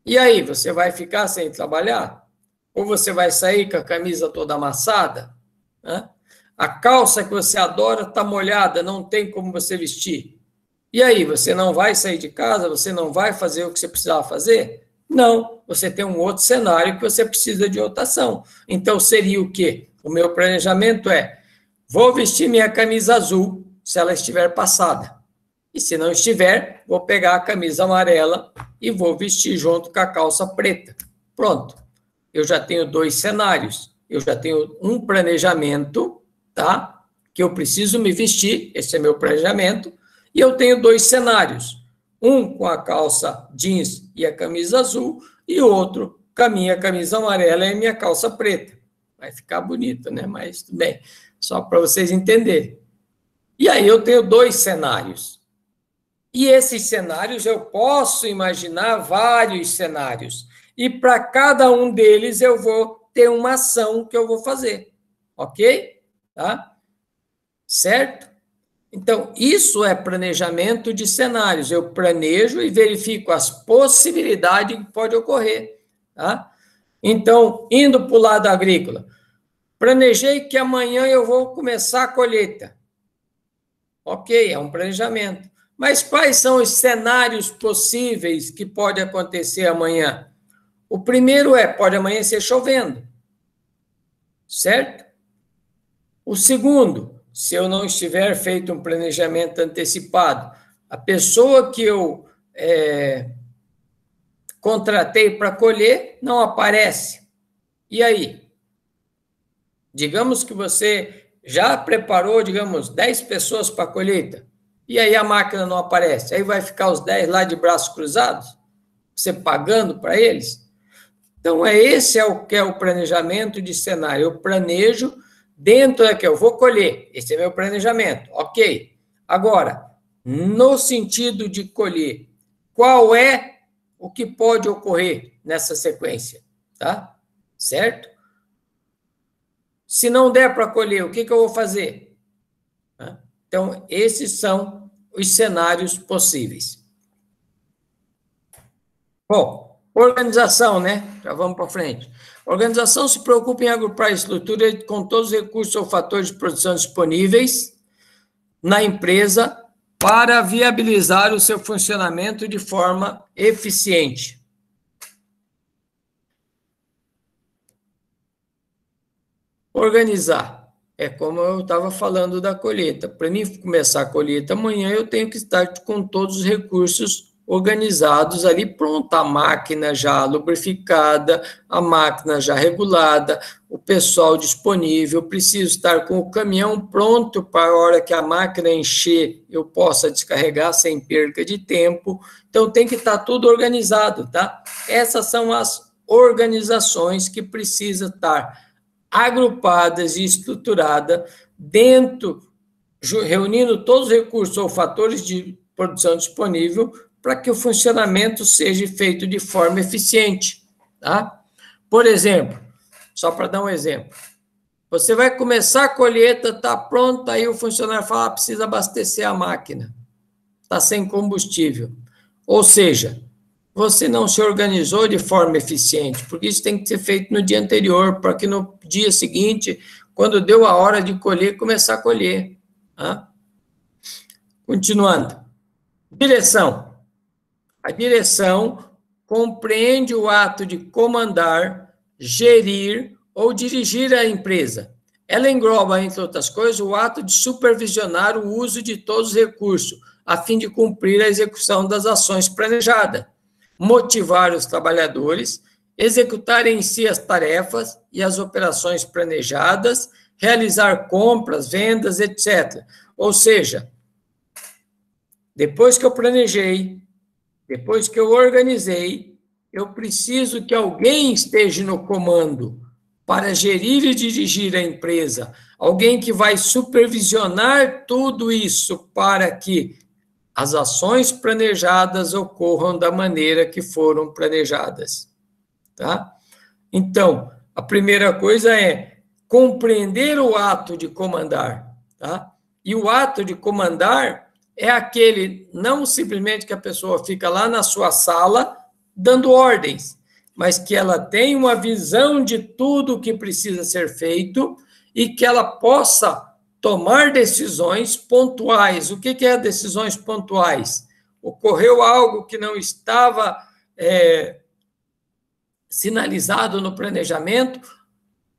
[SPEAKER 1] E aí, você vai ficar sem trabalhar? Ou você vai sair com a camisa toda amassada? Né? A calça que você adora está molhada, não tem como você vestir. E aí, você não vai sair de casa? Você não vai fazer o que você precisava fazer? Não, você tem um outro cenário que você precisa de outra ação. Então, seria o quê? O meu planejamento é, vou vestir minha camisa azul se ela estiver passada. E se não estiver, vou pegar a camisa amarela e vou vestir junto com a calça preta. Pronto. Eu já tenho 2 cenários. Eu já tenho um planejamento, tá? Que eu preciso me vestir, esse é meu planejamento, e eu tenho 2 cenários. Um com a calça jeans e a camisa azul, e outro com a minha camisa amarela e a minha calça preta. Vai ficar bonito, né? Mas tudo bem, só para vocês entenderem. E aí eu tenho 2 cenários. E esses cenários, eu posso imaginar vários cenários. E para cada um deles, eu vou ter uma ação que eu vou fazer. Ok? Tá? Certo? Então, isso é planejamento de cenários. Eu planejo e verifico as possibilidades que pode ocorrer. Tá? Então, indo para o lado agrícola, planejei que amanhã eu vou começar a colheita. Ok, é um planejamento. Mas quais são os cenários possíveis que pode acontecer amanhã? O primeiro pode amanhecer chovendo, certo? O segundo, se eu não estiver feito um planejamento antecipado, a pessoa que eu contratei para colher não aparece. E aí? Digamos que você já preparou, 10 pessoas para a colheita. E aí a máquina não aparece. Aí vai ficar os 10 lá de braços cruzados, você pagando para eles. Então, esse é o que é o planejamento de cenário. Eu planejo dentro daqui, eu vou colher. Esse é meu planejamento. Ok. Agora, no sentido de colher, qual é o que pode ocorrer nessa sequência? Tá? Certo? Se não der para colher, o que eu vou fazer? Então, esses são os cenários possíveis. Bom, organização, né? Já vamos para frente. A organização se preocupa em agrupar a estrutura com todos os recursos ou fatores de produção disponíveis na empresa para viabilizar o seu funcionamento de forma eficiente. Organizar. É como eu estava falando da colheita. Para mim começar a colheita amanhã, eu tenho que estar com todos os recursos organizados ali, pronta, a máquina já lubrificada, a máquina já regulada, o pessoal disponível, preciso estar com o caminhão pronto para a hora que a máquina encher, eu possa descarregar sem perca de tempo. Então, tem que estar tudo organizado, tá? Essas são as organizações que precisam estar agrupadas e estruturadas dentro, reunindo todos os recursos ou fatores de produção disponível para que o funcionamento seja feito de forma eficiente, tá? Por exemplo, só para dar um exemplo, você vai começar a colheita, está pronta, aí o funcionário fala, precisa abastecer a máquina, está sem combustível. Ou seja, você não se organizou de forma eficiente, porque isso tem que ser feito no dia anterior, para que no dia seguinte, quando deu a hora de colher, começar a colher. Tá? Continuando. Direção. A direção compreende o ato de comandar, gerir ou dirigir a empresa. Ela engloba, entre outras coisas, o ato de supervisionar o uso de todos os recursos, a fim de cumprir a execução das ações planejadas, motivar os trabalhadores, executar em si as tarefas e as operações planejadas, realizar compras, vendas, etc. Ou seja, depois que eu planejei, depois que eu organizei, eu preciso que alguém esteja no comando para gerir e dirigir a empresa, alguém que vai supervisionar tudo isso para que as ações planejadas ocorram da maneira que foram planejadas, tá? Então, a primeira coisa é compreender o ato de comandar, tá? E o ato de comandar é aquele, não simplesmente que a pessoa fica lá na sua sala dando ordens, mas que ela tem uma visão de tudo o que precisa ser feito e que ela possa tomar decisões pontuais. O que é decisões pontuais? Ocorreu algo que não estava sinalizado no planejamento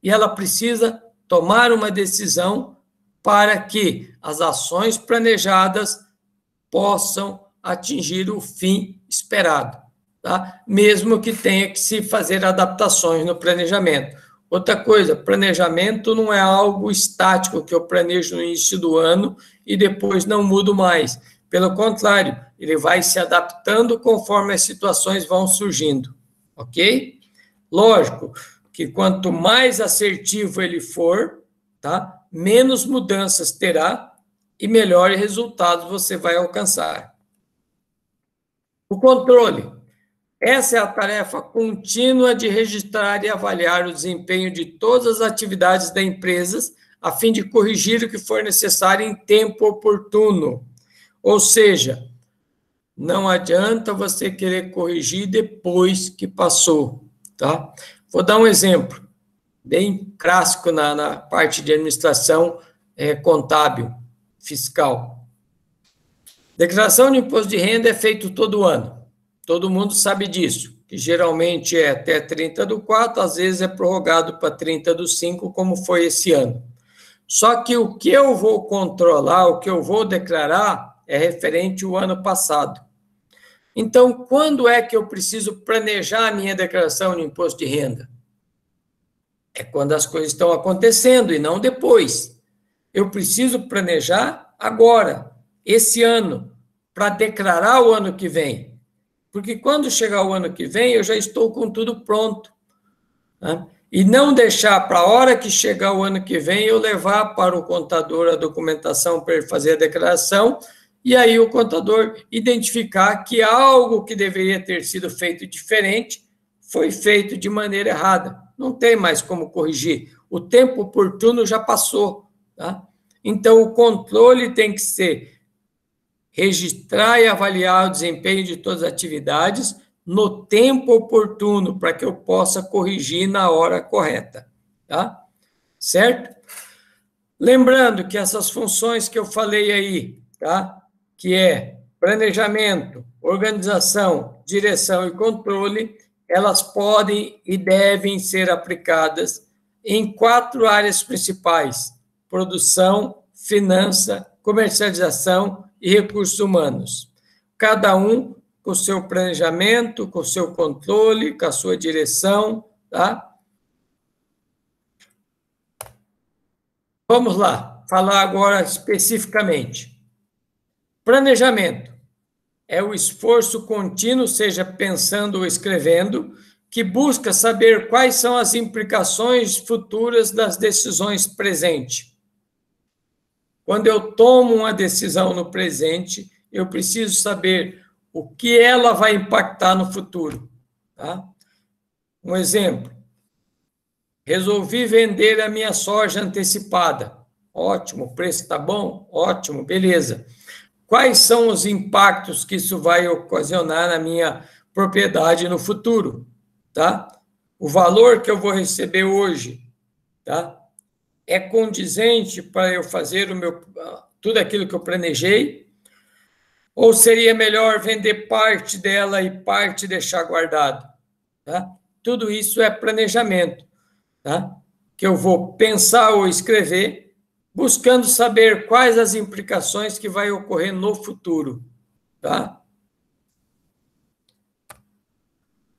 [SPEAKER 1] e ela precisa tomar uma decisão para que as ações planejadas possam atingir o fim esperado, tá? Mesmo que tenha que se fazer adaptações no planejamento. Outra coisa, planejamento não é algo estático que eu planejo no início do ano e depois não mudo mais. Pelo contrário, ele vai se adaptando conforme as situações vão surgindo, ok? Lógico que quanto mais assertivo ele for, tá? Menos mudanças terá e melhores resultados você vai alcançar. O controle. Essa é a tarefa contínua de registrar e avaliar o desempenho de todas as atividades da empresa, a fim de corrigir o que for necessário em tempo oportuno. Ou seja, não adianta você querer corrigir depois que passou, tá? Vou dar um exemplo, bem clássico na parte de administração contábil, fiscal. Declaração de imposto de renda é feito todo ano. Todo mundo sabe disso, que geralmente é até 30/4, às vezes é prorrogado para 30/5, como foi esse ano. Só que o que eu vou controlar, o que eu vou declarar, é referente ao ano passado. Então, quando é que eu preciso planejar a minha declaração de imposto de renda? É quando as coisas estão acontecendo e não depois. Eu preciso planejar agora, esse ano, para declarar o ano que vem. Porque quando chegar o ano que vem, eu já estou com tudo pronto. Né? E não deixar para a hora que chegar o ano que vem, eu levar para o contador a documentação para ele fazer a declaração, e aí o contador identificar que algo que deveria ter sido feito diferente foi feito de maneira errada. Não tem mais como corrigir. O tempo oportuno já passou. Tá? Então, o controle tem que ser registrar e avaliar o desempenho de todas as atividades no tempo oportuno, para que eu possa corrigir na hora correta, tá? Certo? Lembrando que essas funções que eu falei aí, tá? Que é planejamento, organização, direção e controle, elas podem e devem ser aplicadas em 4 áreas principais: produção, finança, comercialização e recursos humanos. Cada um com o seu planejamento, com o seu controle, com a sua direção, tá? Vamos lá, falar agora especificamente. Planejamento é o esforço contínuo, seja pensando ou escrevendo, que busca saber quais são as implicações futuras das decisões presentes. Quando eu tomo uma decisão no presente, eu preciso saber o que ela vai impactar no futuro. Tá? Um exemplo. Resolvi vender a minha soja antecipada. Ótimo, o preço está bom? Ótimo, beleza. Quais são os impactos que isso vai ocasionar na minha propriedade no futuro? Tá? O valor que eu vou receber hoje, tá? É condizente para eu fazer tudo aquilo que eu planejei? Ou seria melhor vender parte dela e parte deixar guardado? Tá? Tudo isso é planejamento, tá? Que eu vou pensar ou escrever, buscando saber quais as implicações que vai ocorrer no futuro. Tá?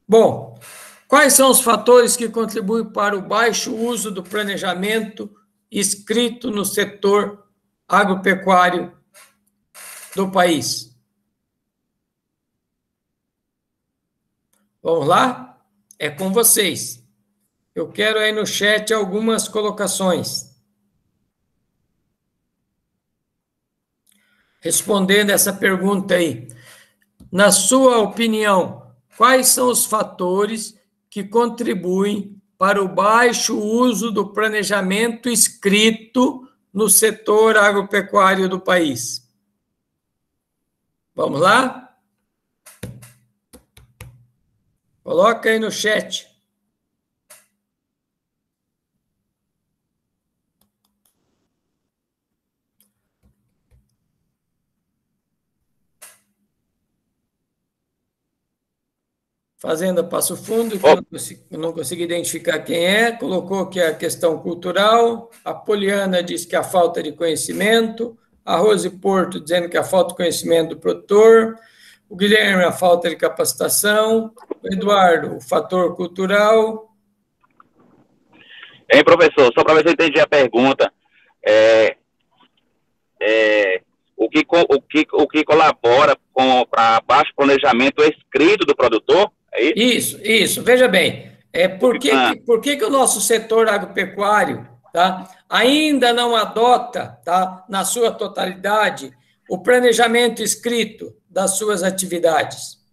[SPEAKER 1] Bom, quais são os fatores que contribuem para o baixo uso do planejamento escrito no setor agropecuário do país? Vamos lá? É com vocês. Eu quero aí no chat algumas colocações. Respondendo essa pergunta aí. Na sua opinião, quais são os fatores que contribuem para o baixo uso do planejamento escrito no setor agropecuário do país? Vamos lá? Coloca aí no chat. Fazenda Passo Fundo, que eu não consegui identificar quem é, colocou que é a questão cultural, a Poliana diz que é a falta de conhecimento, a Rose Porto dizendo que é a falta de conhecimento do produtor, o Guilherme, a falta de capacitação, o Eduardo, o fator cultural.
[SPEAKER 3] Hein, professor, só para ver se eu entendi a pergunta, o que colabora para baixo planejamento escrito do produtor? É isso?
[SPEAKER 1] Isso. Veja bem, por que o nosso setor agropecuário, tá, ainda não adota, tá, na sua totalidade o planejamento escrito das suas atividades?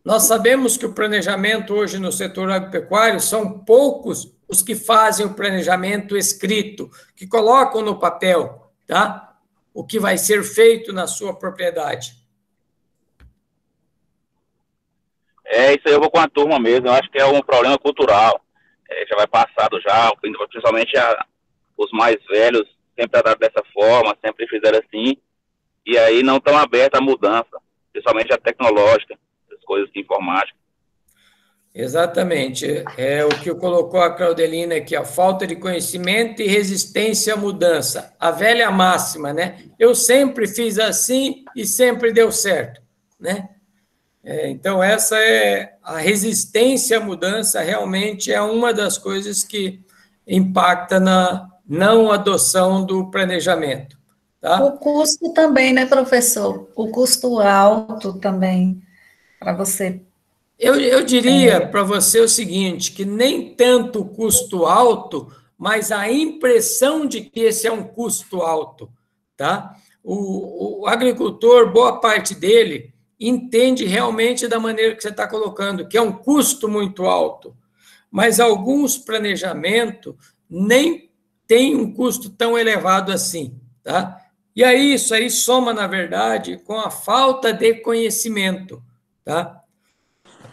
[SPEAKER 1] Nós sabemos que o planejamento hoje no setor agropecuário são poucos os que fazem o planejamento escrito, que colocam no papel, tá, o que vai ser feito na sua propriedade.
[SPEAKER 3] Isso aí eu vou com a turma mesmo, eu acho que é um problema cultural, já vai passado já, principalmente os mais velhos sempre trataram dessa forma, sempre fizeram assim, e aí não estão abertos à mudança, principalmente a tecnológica, as coisas de informática.
[SPEAKER 1] Exatamente, é o que colocou a Claudelina aqui, a falta de conhecimento e resistência à mudança, a velha máxima, né? Eu sempre fiz assim e sempre deu certo, né? Então, essa é a resistência à mudança, realmente é uma das coisas que impacta na não adoção do planejamento. Tá?
[SPEAKER 4] O custo também, né, professor? O custo alto também, para você.
[SPEAKER 1] Eu diria para você o seguinte, que nem tanto o custo alto, mas a impressão de que esse é um custo alto. Tá? O agricultor, boa parte dele, entende realmente da maneira que você está colocando, que é um custo muito alto, mas alguns planejamentos nem têm um custo tão elevado assim, tá? E aí isso aí soma, na verdade, com a falta de conhecimento, tá?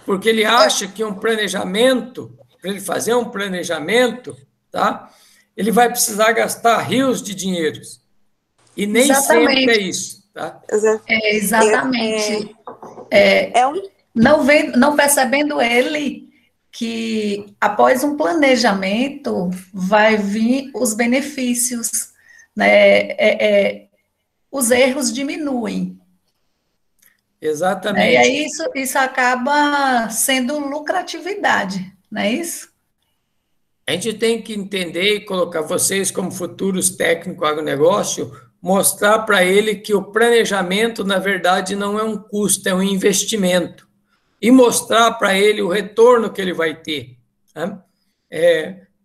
[SPEAKER 1] Porque ele acha que um planejamento, para ele fazer um planejamento, tá? Ele vai precisar gastar rios de dinheiros, e nem
[SPEAKER 4] Exatamente.
[SPEAKER 1] sempre é isso. Tá?
[SPEAKER 4] Exatamente. Não percebendo ele que após um planejamento vai vir os benefícios, né? Os erros diminuem.
[SPEAKER 1] Exatamente.
[SPEAKER 4] E aí isso acaba sendo lucratividade, não é isso?
[SPEAKER 1] A gente tem que entender e colocar vocês como futuros técnicos agronegócio, mostrar para ele que o planejamento, na verdade, não é um custo, é um investimento. E mostrar para ele o retorno que ele vai ter. Né?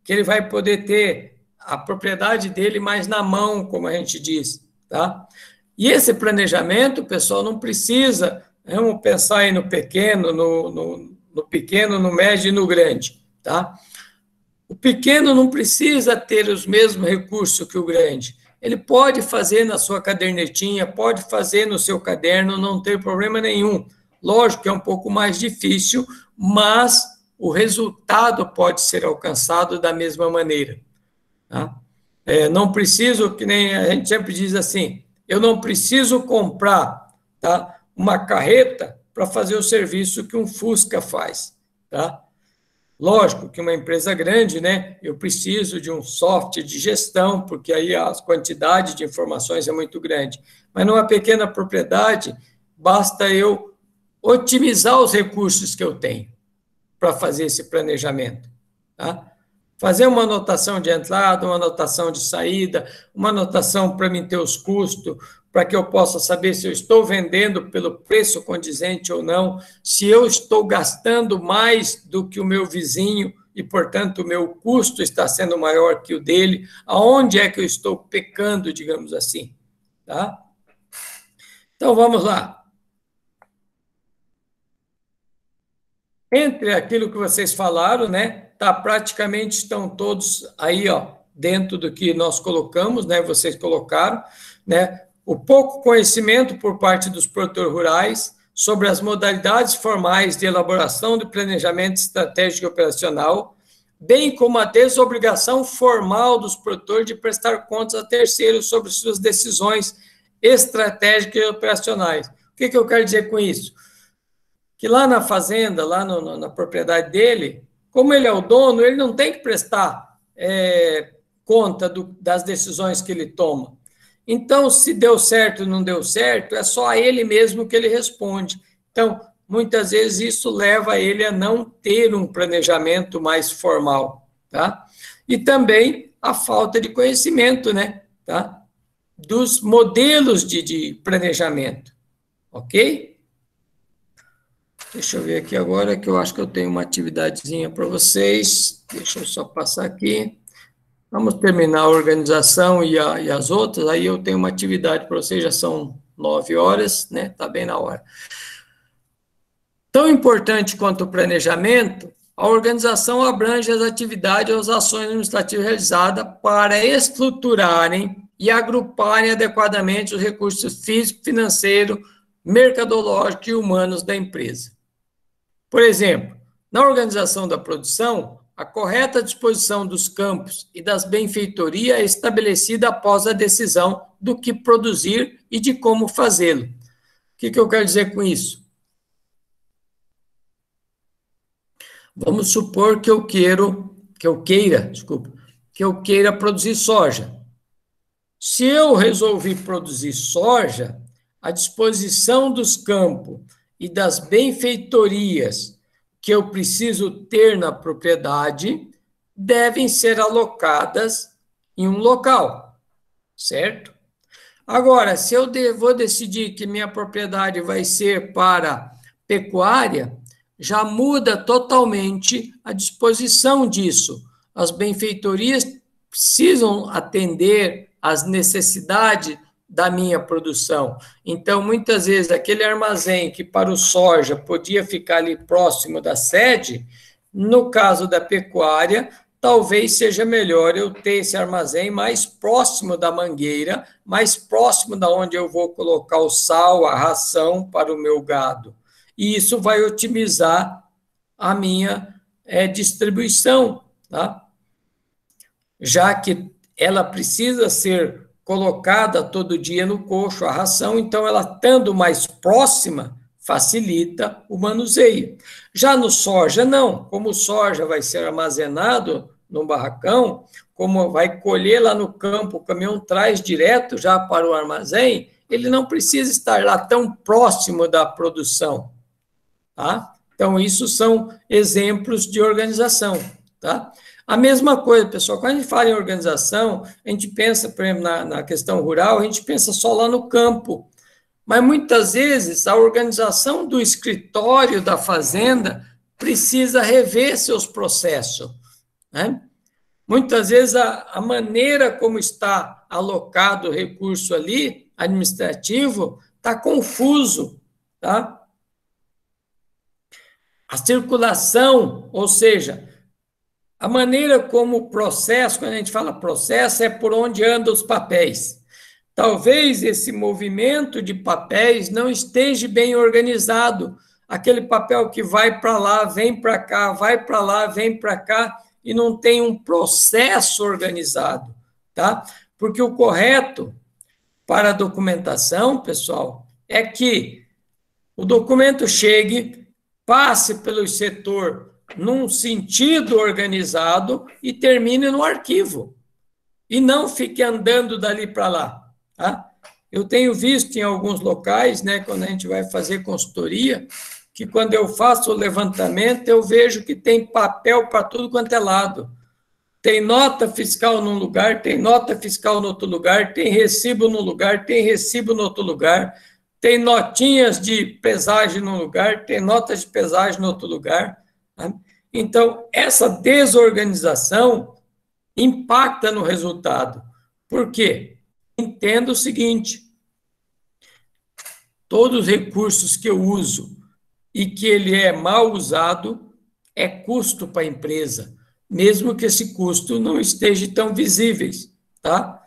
[SPEAKER 1] Que ele vai poder ter a propriedade dele mais na mão, como a gente diz. Tá? E esse planejamento, pessoal, não precisa, vamos pensar aí no pequeno, no pequeno, no médio e no grande. Tá? O pequeno não precisa ter os mesmos recursos que o grande. Ele pode fazer na sua cadernetinha, pode fazer no seu caderno, não tem problema nenhum. Lógico que é um pouco mais difícil, mas o resultado pode ser alcançado da mesma maneira. Tá? Não preciso, que nem a gente sempre diz assim, eu não preciso comprar, tá, uma carreta para fazer o serviço que um Fusca faz. Tá? Lógico que uma empresa grande, né, eu preciso de um software de gestão, porque aí a quantidade de informações é muito grande. Mas numa pequena propriedade, basta eu otimizar os recursos que eu tenho para fazer esse planejamento. Tá? Fazer uma anotação de entrada, uma anotação de saída, uma anotação para mim ter os custos, para que eu possa saber se eu estou vendendo pelo preço condizente ou não, se eu estou gastando mais do que o meu vizinho e, portanto, o meu custo está sendo maior que o dele, aonde é que eu estou pecando, digamos assim. Tá? Então, vamos lá. Entre aquilo que vocês falaram, né, praticamente estão todos aí, ó, dentro do que nós colocamos, né, vocês colocaram, né, o pouco conhecimento por parte dos produtores rurais sobre as modalidades formais de elaboração do planejamento estratégico e operacional, bem como a desobrigação formal dos produtores de prestar contas a terceiros sobre suas decisões estratégicas e operacionais. O que eu quero dizer com isso? Que lá na fazenda, lá na propriedade dele, como ele é o dono, ele não tem que prestar conta das decisões que ele toma. Então, se deu certo ou não deu certo, é só a ele mesmo que ele responde. Então, muitas vezes isso leva ele a não ter um planejamento mais formal, tá? E também a falta de conhecimento, né, tá? Dos modelos de planejamento, ok? Deixa eu ver aqui agora, que eu acho que eu tenho uma atividadezinha para vocês. Deixa eu só passar aqui. Vamos terminar a organização e as outras, aí eu tenho uma atividade para vocês, já são 9 horas, né? Está bem na hora. Tão importante quanto o planejamento, a organização abrange as atividades ou as ações administrativas realizadas para estruturarem e agruparem adequadamente os recursos físicos, financeiros, mercadológicos e humanos da empresa. Por exemplo, na organização da produção, a correta disposição dos campos e das benfeitorias é estabelecida após a decisão do que produzir e de como fazê-lo. O que eu quero dizer com isso? Vamos supor que eu queira produzir soja. Se eu resolvi produzir soja, a disposição dos campos e das benfeitorias que eu preciso ter na propriedade devem ser alocadas em um local, certo? Agora, se eu vou decidir que minha propriedade vai ser para pecuária, já muda totalmente a disposição disso. As benfeitorias precisam atender às necessidades da minha produção. Então, muitas vezes, aquele armazém que para o soja podia ficar ali próximo da sede, no caso da pecuária, talvez seja melhor eu ter esse armazém mais próximo da mangueira, mais próximo da onde eu vou colocar o sal, a ração para o meu gado. E isso vai otimizar a minha distribuição, tá? Já que ela precisa ser colocada todo dia no coxo, a ração, então ela estando mais próxima, facilita o manuseio. Já no soja, não. Como o soja vai ser armazenado no barracão, como vai colher lá no campo, o caminhão traz direto já para o armazém, ele não precisa estar lá tão próximo da produção, tá? Então, isso são exemplos de organização, tá? A mesma coisa, pessoal, quando a gente fala em organização, a gente pensa, por exemplo, na questão rural, a gente pensa só lá no campo, mas muitas vezes a organização do escritório da fazenda precisa rever seus processos, né? Muitas vezes a maneira como está alocado o recurso ali, administrativo, está confuso, tá? A circulação, ou seja, a maneira como o processo, quando a gente fala processo, é por onde andam os papéis. Talvez esse movimento de papéis não esteja bem organizado. Aquele papel que vai para lá, vem para cá, vai para lá, vem para cá, e não tem um processo organizado, tá? Porque o correto para a documentação, pessoal, é que o documento chegue, passe pelo setor num sentido organizado e termine no arquivo. E não fique andando dali para lá, tá? Eu tenho visto em alguns locais, né, quando a gente vai fazer consultoria, que quando eu faço o levantamento, eu vejo que tem papel para tudo quanto é lado. Tem nota fiscal num lugar, tem nota fiscal no outro lugar, tem recibo num lugar, tem recibo no outro lugar, tem notinhas de pesagem num lugar, tem notas de pesagem no outro lugar. Tá? Então, essa desorganização impacta no resultado. Por quê? Entenda o seguinte, todos os recursos que eu uso e que ele é mal usado, é custo para a empresa, mesmo que esse custo não esteja tão visível, tá?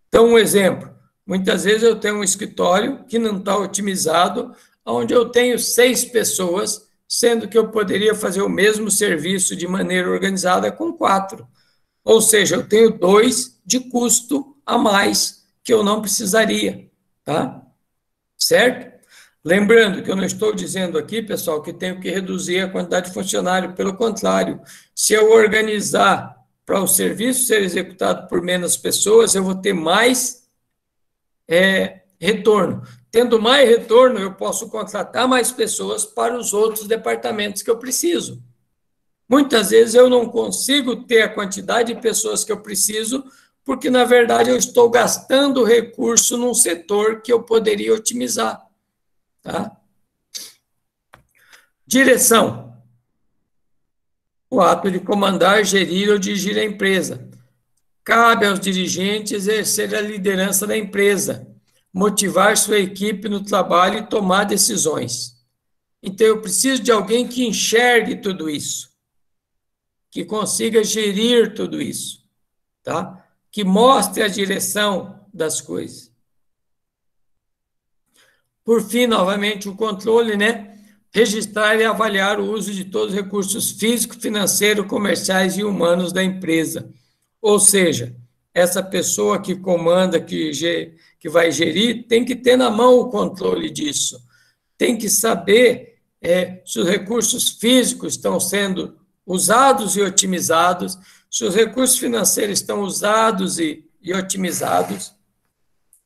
[SPEAKER 1] Então, um exemplo, muitas vezes eu tenho um escritório que não está otimizado, onde eu tenho 6 pessoas, sendo que eu poderia fazer o mesmo serviço de maneira organizada com 4. Ou seja, eu tenho 2 de custo a mais que eu não precisaria, tá? Certo? Lembrando que eu não estou dizendo aqui, pessoal, que tenho que reduzir a quantidade de funcionário. Pelo contrário, se eu organizar para o serviço ser executado por menos pessoas, eu vou ter mais retorno. Tendo mais retorno, eu posso contratar mais pessoas para os outros departamentos que eu preciso. Muitas vezes eu não consigo ter a quantidade de pessoas que eu preciso, porque, na verdade, eu estou gastando recurso num setor que eu poderia otimizar. Tá? Direção. O ato de comandar, gerir ou dirigir a empresa. Cabe aos dirigentes exercer a liderança da empresa, motivar sua equipe no trabalho e tomar decisões. Então, eu preciso de alguém que enxergue tudo isso, que consiga gerir tudo isso, tá? Que mostre a direção das coisas. Por fim, novamente, o controle, né? Registrar e avaliar o uso de todos os recursos físicos, financeiros, comerciais e humanos da empresa. Ou seja, essa pessoa que comanda, que vai gerir, tem que ter na mão o controle disso. Tem que saber se os recursos físicos estão sendo usados e otimizados, se os recursos financeiros estão usados e otimizados.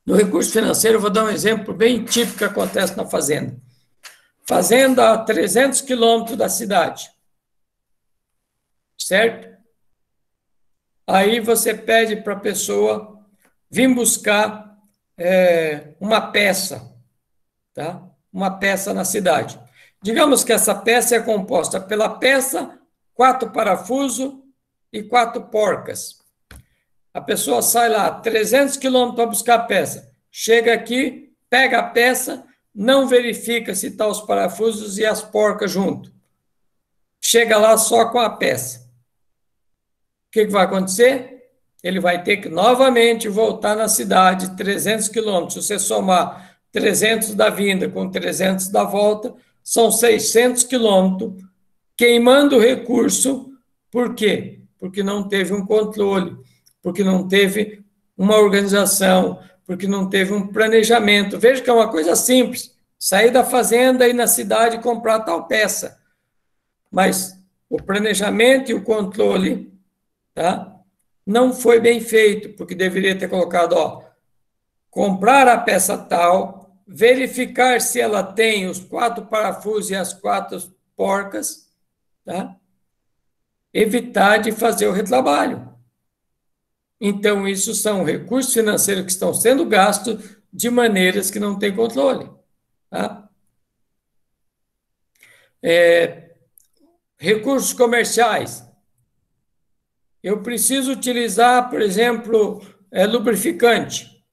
[SPEAKER 1] No recurso financeiro, eu vou dar um exemplo bem típico que acontece na fazenda. Fazenda a 300 quilômetros da cidade, certo? Aí você pede para a pessoa vir buscar uma peça, tá? Uma peça na cidade. Digamos que essa peça é composta pela peça, 4 parafusos e 4 porcas. A pessoa sai lá, 300 quilômetros para buscar a peça. Chega aqui, pega a peça, não verifica se estão os parafusos e as porcas junto. Chega lá só com a peça. O que vai acontecer? Ele vai ter que novamente voltar na cidade, 300 quilômetros. Se você somar 300 da vinda com 300 da volta, são 600 quilômetros, queimando o recurso. Por quê? Porque não teve um controle, porque não teve uma organização, porque não teve um planejamento. Veja que é uma coisa simples, sair da fazenda e ir na cidade comprar tal peça. Mas o planejamento e o controle, tá, não foi bem feito, porque deveria ter colocado, ó, comprar a peça tal, verificar se ela tem os 4 parafusos e as 4 porcas, tá? Evitar de fazer o retrabalho. Então, isso são recursos financeiros que estão sendo gastos de maneiras que não tem controle. Tá? Recursos comerciais. Eu preciso utilizar, por exemplo, lubrificante.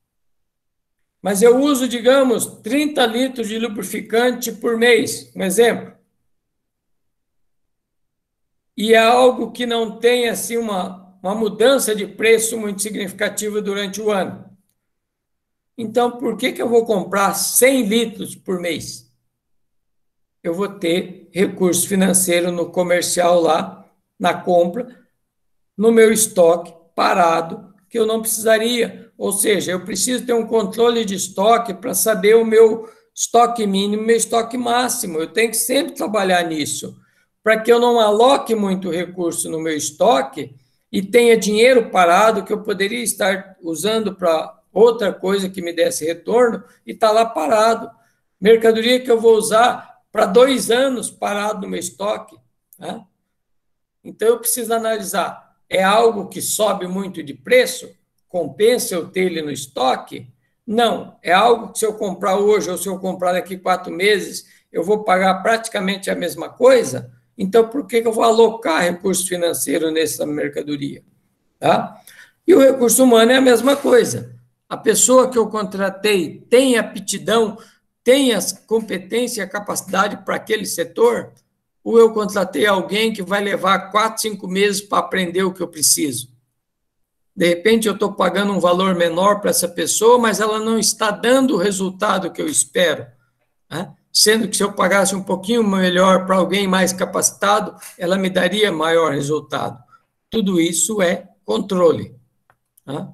[SPEAKER 1] Mas eu uso, digamos, 30 litros de lubrificante por mês, um exemplo. E é algo que não tem assim uma mudança de preço muito significativa durante o ano. Então, por que eu vou comprar 100 litros por mês? Eu vou ter recurso financeiro no comercial lá, na compra, no meu estoque parado, que eu não precisaria. Ou seja, eu preciso ter um controle de estoque para saber o meu estoque mínimo e meu estoque máximo. Eu tenho que sempre trabalhar nisso, para que eu não aloque muito recurso no meu estoque e tenha dinheiro parado que eu poderia estar usando para outra coisa que me desse retorno e está lá parado. Mercadoria que eu vou usar para 2 anos parado no meu estoque. Né? Então, eu preciso analisar, é algo que sobe muito de preço? Compensa eu ter ele no estoque? Não. É algo que se eu comprar hoje ou se eu comprar daqui 4 meses, eu vou pagar praticamente a mesma coisa? Então, por que eu vou alocar recurso financeiro nessa mercadoria? Tá? E o recurso humano é a mesma coisa. A pessoa que eu contratei tem aptidão, tem as competências e a capacidade para aquele setor? Ou eu contratei alguém que vai levar 4, 5 meses para aprender o que eu preciso? De repente, eu estou pagando um valor menor para essa pessoa, mas ela não está dando o resultado que eu espero. Né? Sendo que se eu pagasse um pouquinho melhor para alguém mais capacitado, ela me daria maior resultado. Tudo isso é controle. Né?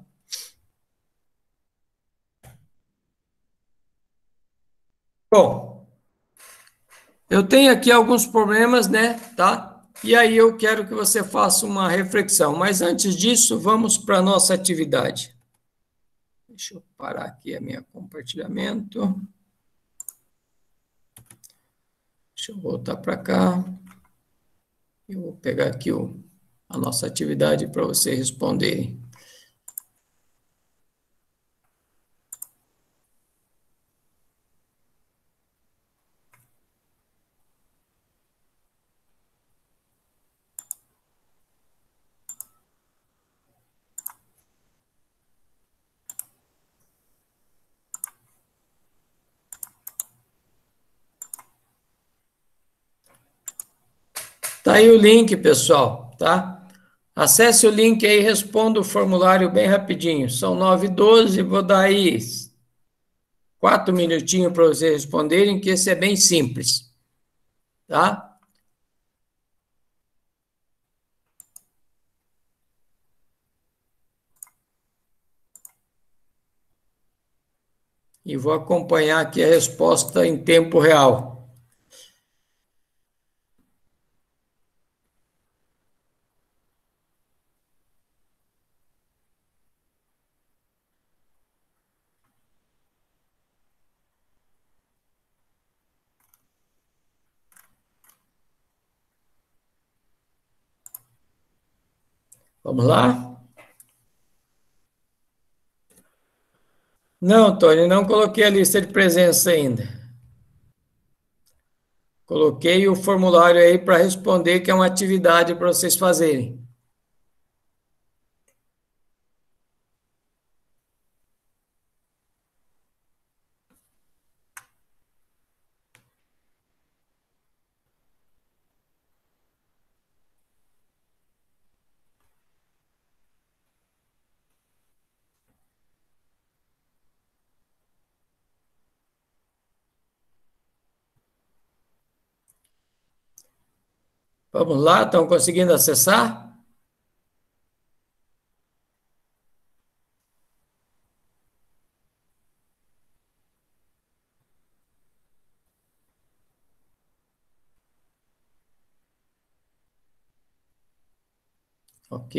[SPEAKER 1] Bom, eu tenho aqui alguns problemas, né? Tá? E aí eu quero que você faça uma reflexão. Mas antes disso, vamos para a nossa atividade. Deixa eu parar aqui a minha compartilhamento. Deixa eu voltar para cá. Eu vou pegar aqui a nossa atividade para você responder. Tá aí o link, pessoal, tá? Acesse o link aí e responda o formulário bem rapidinho. São 9h12, vou dar aí 4 minutinhos para vocês responderem, que esse é bem simples, tá? E vou acompanhar aqui a resposta em tempo real. Vamos lá? Não, Tony, não coloquei a lista de presença ainda. Coloquei o formulário aí para responder, que é uma atividade para vocês fazerem. Vamos lá, estão conseguindo acessar? Ok.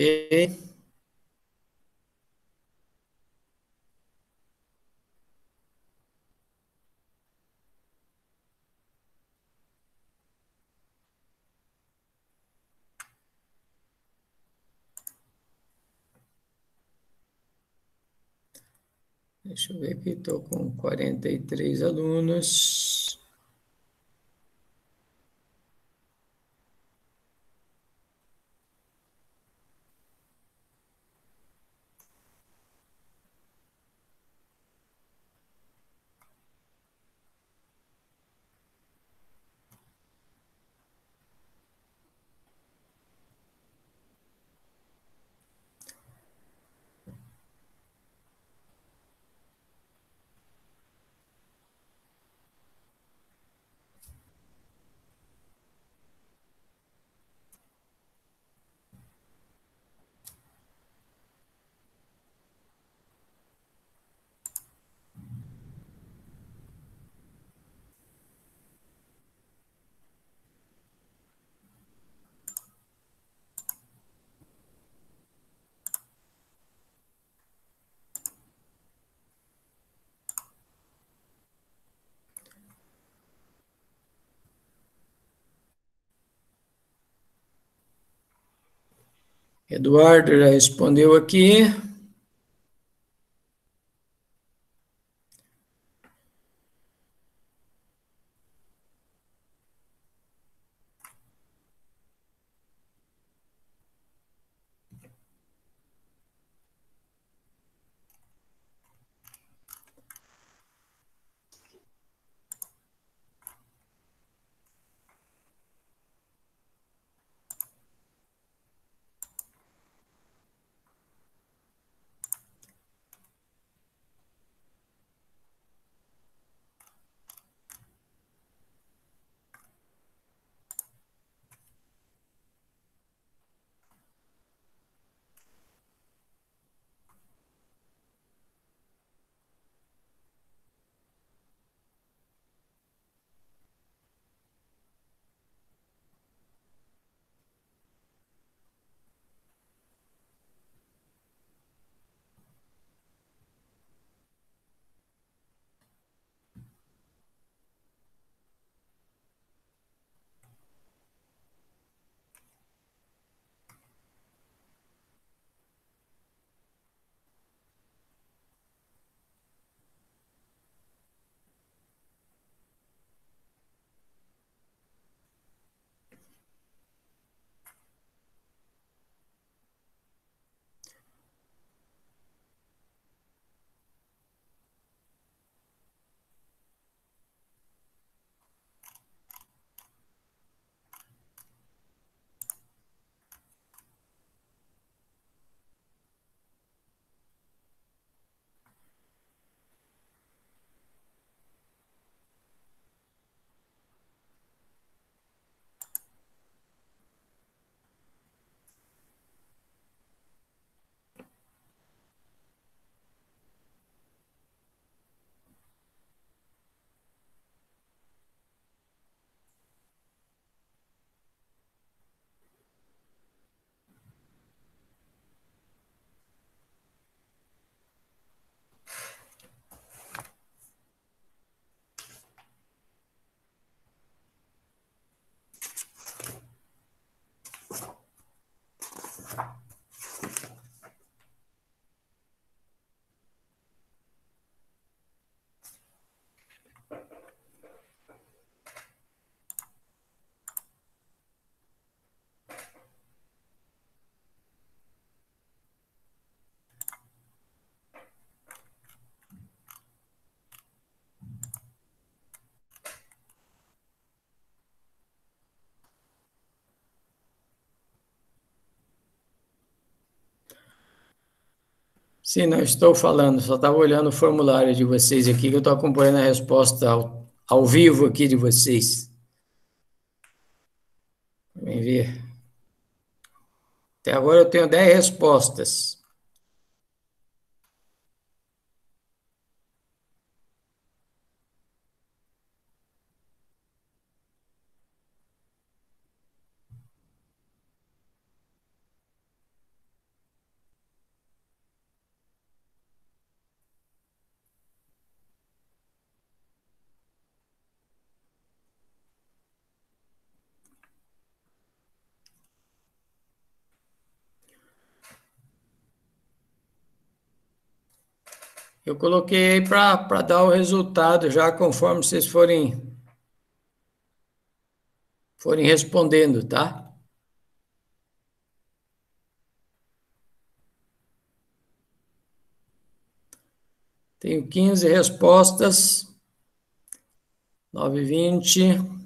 [SPEAKER 1] Deixa eu ver aqui, estou com 43 alunos. Eduardo já respondeu aqui. Sim, não estou falando, só estava olhando o formulário de vocês aqui, que eu estou acompanhando a resposta ao vivo aqui de vocês. Vem ver. Até agora eu tenho 10 respostas. Eu coloquei aí para dar o resultado já conforme vocês forem respondendo, tá? Tenho 15 respostas, 9h20.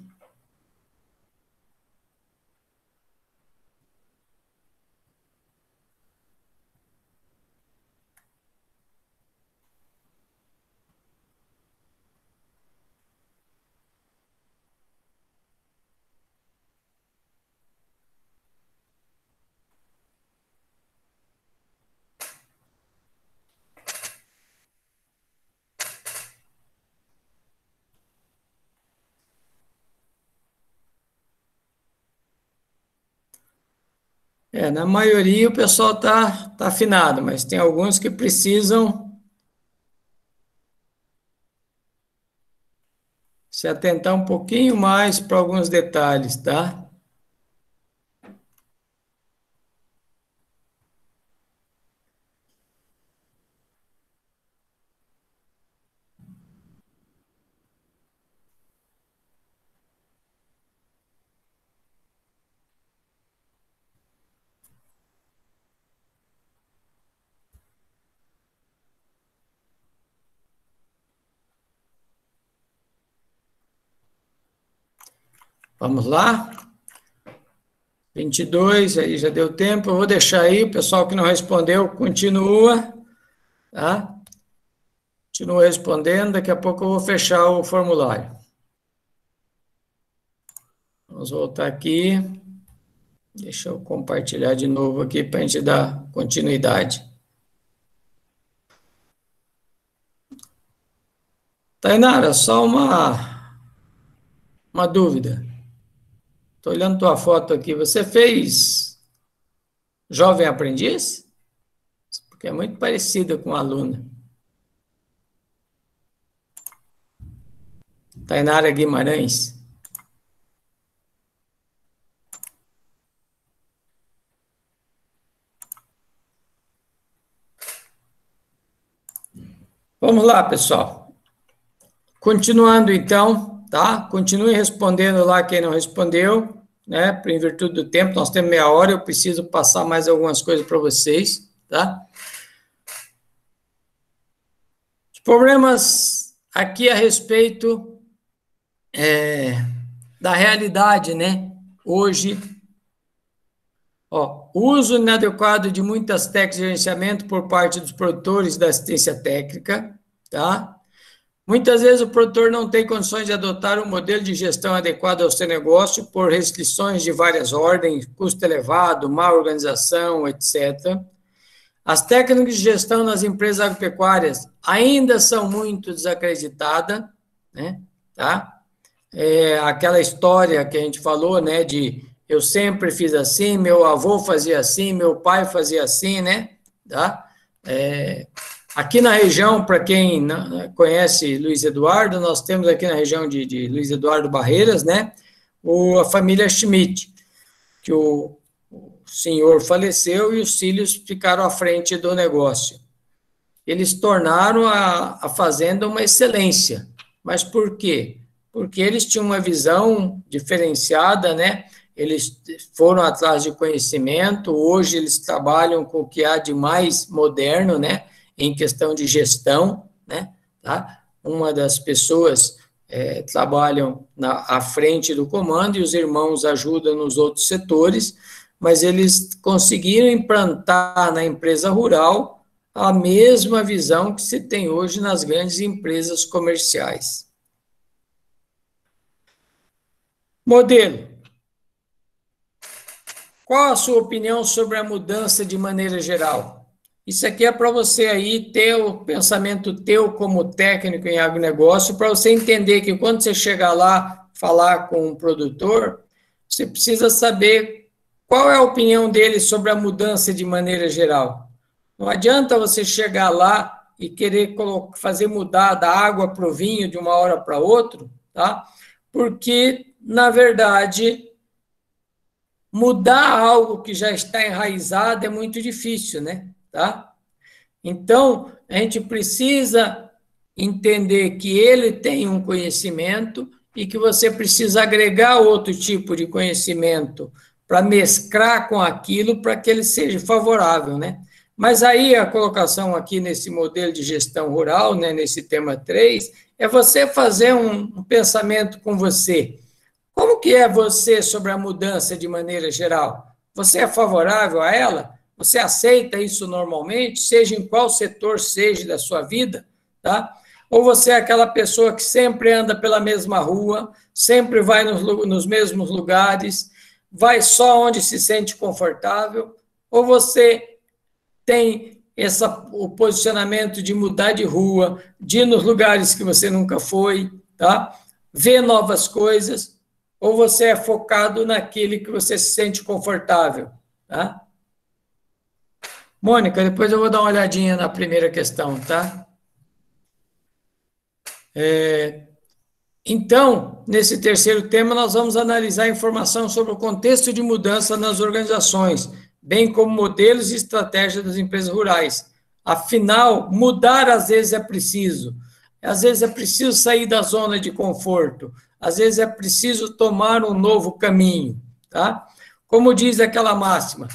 [SPEAKER 1] Na maioria o pessoal tá afinado, mas tem alguns que precisam se atentar um pouquinho mais para alguns detalhes, tá? Vamos lá? 22, aí já deu tempo. Eu vou deixar aí, o pessoal que não respondeu, continua, tá? Continua respondendo, daqui a pouco eu vou fechar o formulário. Vamos voltar aqui. Deixa eu compartilhar de novo aqui para a gente dar continuidade. Tainara, só uma dúvida. Estou olhando tua foto aqui. Você fez Jovem Aprendiz? Porque é muito parecida com a aluna. Tainara Guimarães. Vamos lá, pessoal. Continuando, então, tá? Continue respondendo lá quem não respondeu, né? Em virtude do tempo, nós temos meia hora, eu preciso passar mais algumas coisas para vocês, tá? Os problemas aqui a respeito da realidade, né? Hoje, uso inadequado de muitas técnicas de gerenciamento por parte dos produtores da assistência técnica, tá? Muitas vezes o produtor não tem condições de adotar um modelo de gestão adequado ao seu negócio por restrições de várias ordens, custo elevado, má organização, etc. As técnicas de gestão nas empresas agropecuárias ainda são muito desacreditadas, né? Tá? Aquela história que a gente falou, né, de eu sempre fiz assim, meu avô fazia assim, meu pai fazia assim, né? Tá? Aqui na região, para quem não conhece Luiz Eduardo, nós temos aqui na região de Luiz Eduardo Barreiras, né, a família Schmidt, que o senhor faleceu e os filhos ficaram à frente do negócio. Eles tornaram a fazenda uma excelência. Mas por quê? Porque eles tinham uma visão diferenciada, né? Eles foram atrás de conhecimento, hoje eles trabalham com o que há de mais moderno, né? Em questão de gestão, né? Tá? Uma das pessoas trabalham à frente do comando e os irmãos ajudam nos outros setores, mas eles conseguiram implantar na empresa rural a mesma visão que se tem hoje nas grandes empresas comerciais. Modelo. Qual a sua opinião sobre a mudança de maneira geral? Isso aqui é para você aí ter o pensamento teu como técnico em agronegócio, para você entender que quando você chegar lá falar com um produtor, você precisa saber qual é a opinião dele sobre a mudança de maneira geral. Não adianta você chegar lá e querer fazer mudar da água para o vinho de uma hora para outra, tá? Porque, na verdade, mudar algo que já está enraizado é muito difícil, né? Tá? Então, a gente precisa entender que ele tem um conhecimento e que você precisa agregar outro tipo de conhecimento para mesclar com aquilo para que ele seja favorável, né? Mas aí a colocação aqui nesse modelo de gestão rural, né, nesse tema 3, é você fazer um pensamento com você. Como que é você sobre a mudança de maneira geral? Você é favorável a ela? Você aceita isso normalmente, seja em qual setor seja da sua vida, tá? Ou você é aquela pessoa que sempre anda pela mesma rua, sempre vai nos mesmos lugares, vai só onde se sente confortável, ou você tem o posicionamento de mudar de rua, de ir nos lugares que você nunca foi, tá? Ver novas coisas, ou você é focado naquele que você se sente confortável, tá? Mônica, depois eu vou dar uma olhadinha na primeira questão, tá? Então, nesse terceiro tema, nós vamos analisar informação sobre o contexto de mudança nas organizações, bem como modelos e estratégias das empresas rurais. Afinal, mudar às vezes é preciso. Às vezes é preciso sair da zona de conforto. Às vezes é preciso tomar um novo caminho, tá? Como diz aquela máxima,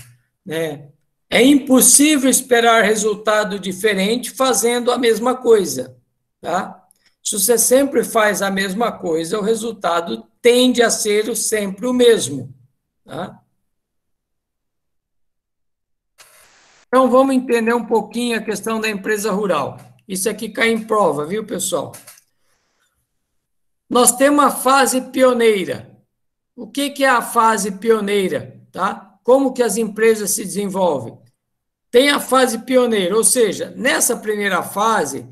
[SPEAKER 1] né? É impossível esperar resultado diferente fazendo a mesma coisa, tá? Se você sempre faz a mesma coisa, o resultado tende a ser sempre o mesmo, tá? Então, vamos entender um pouquinho a questão da empresa rural. Isso aqui cai em prova, viu, pessoal? Nós temos a fase pioneira. O que é a fase pioneira, tá? Como que as empresas se desenvolvem? Tem a fase pioneira, ou seja, nessa primeira fase,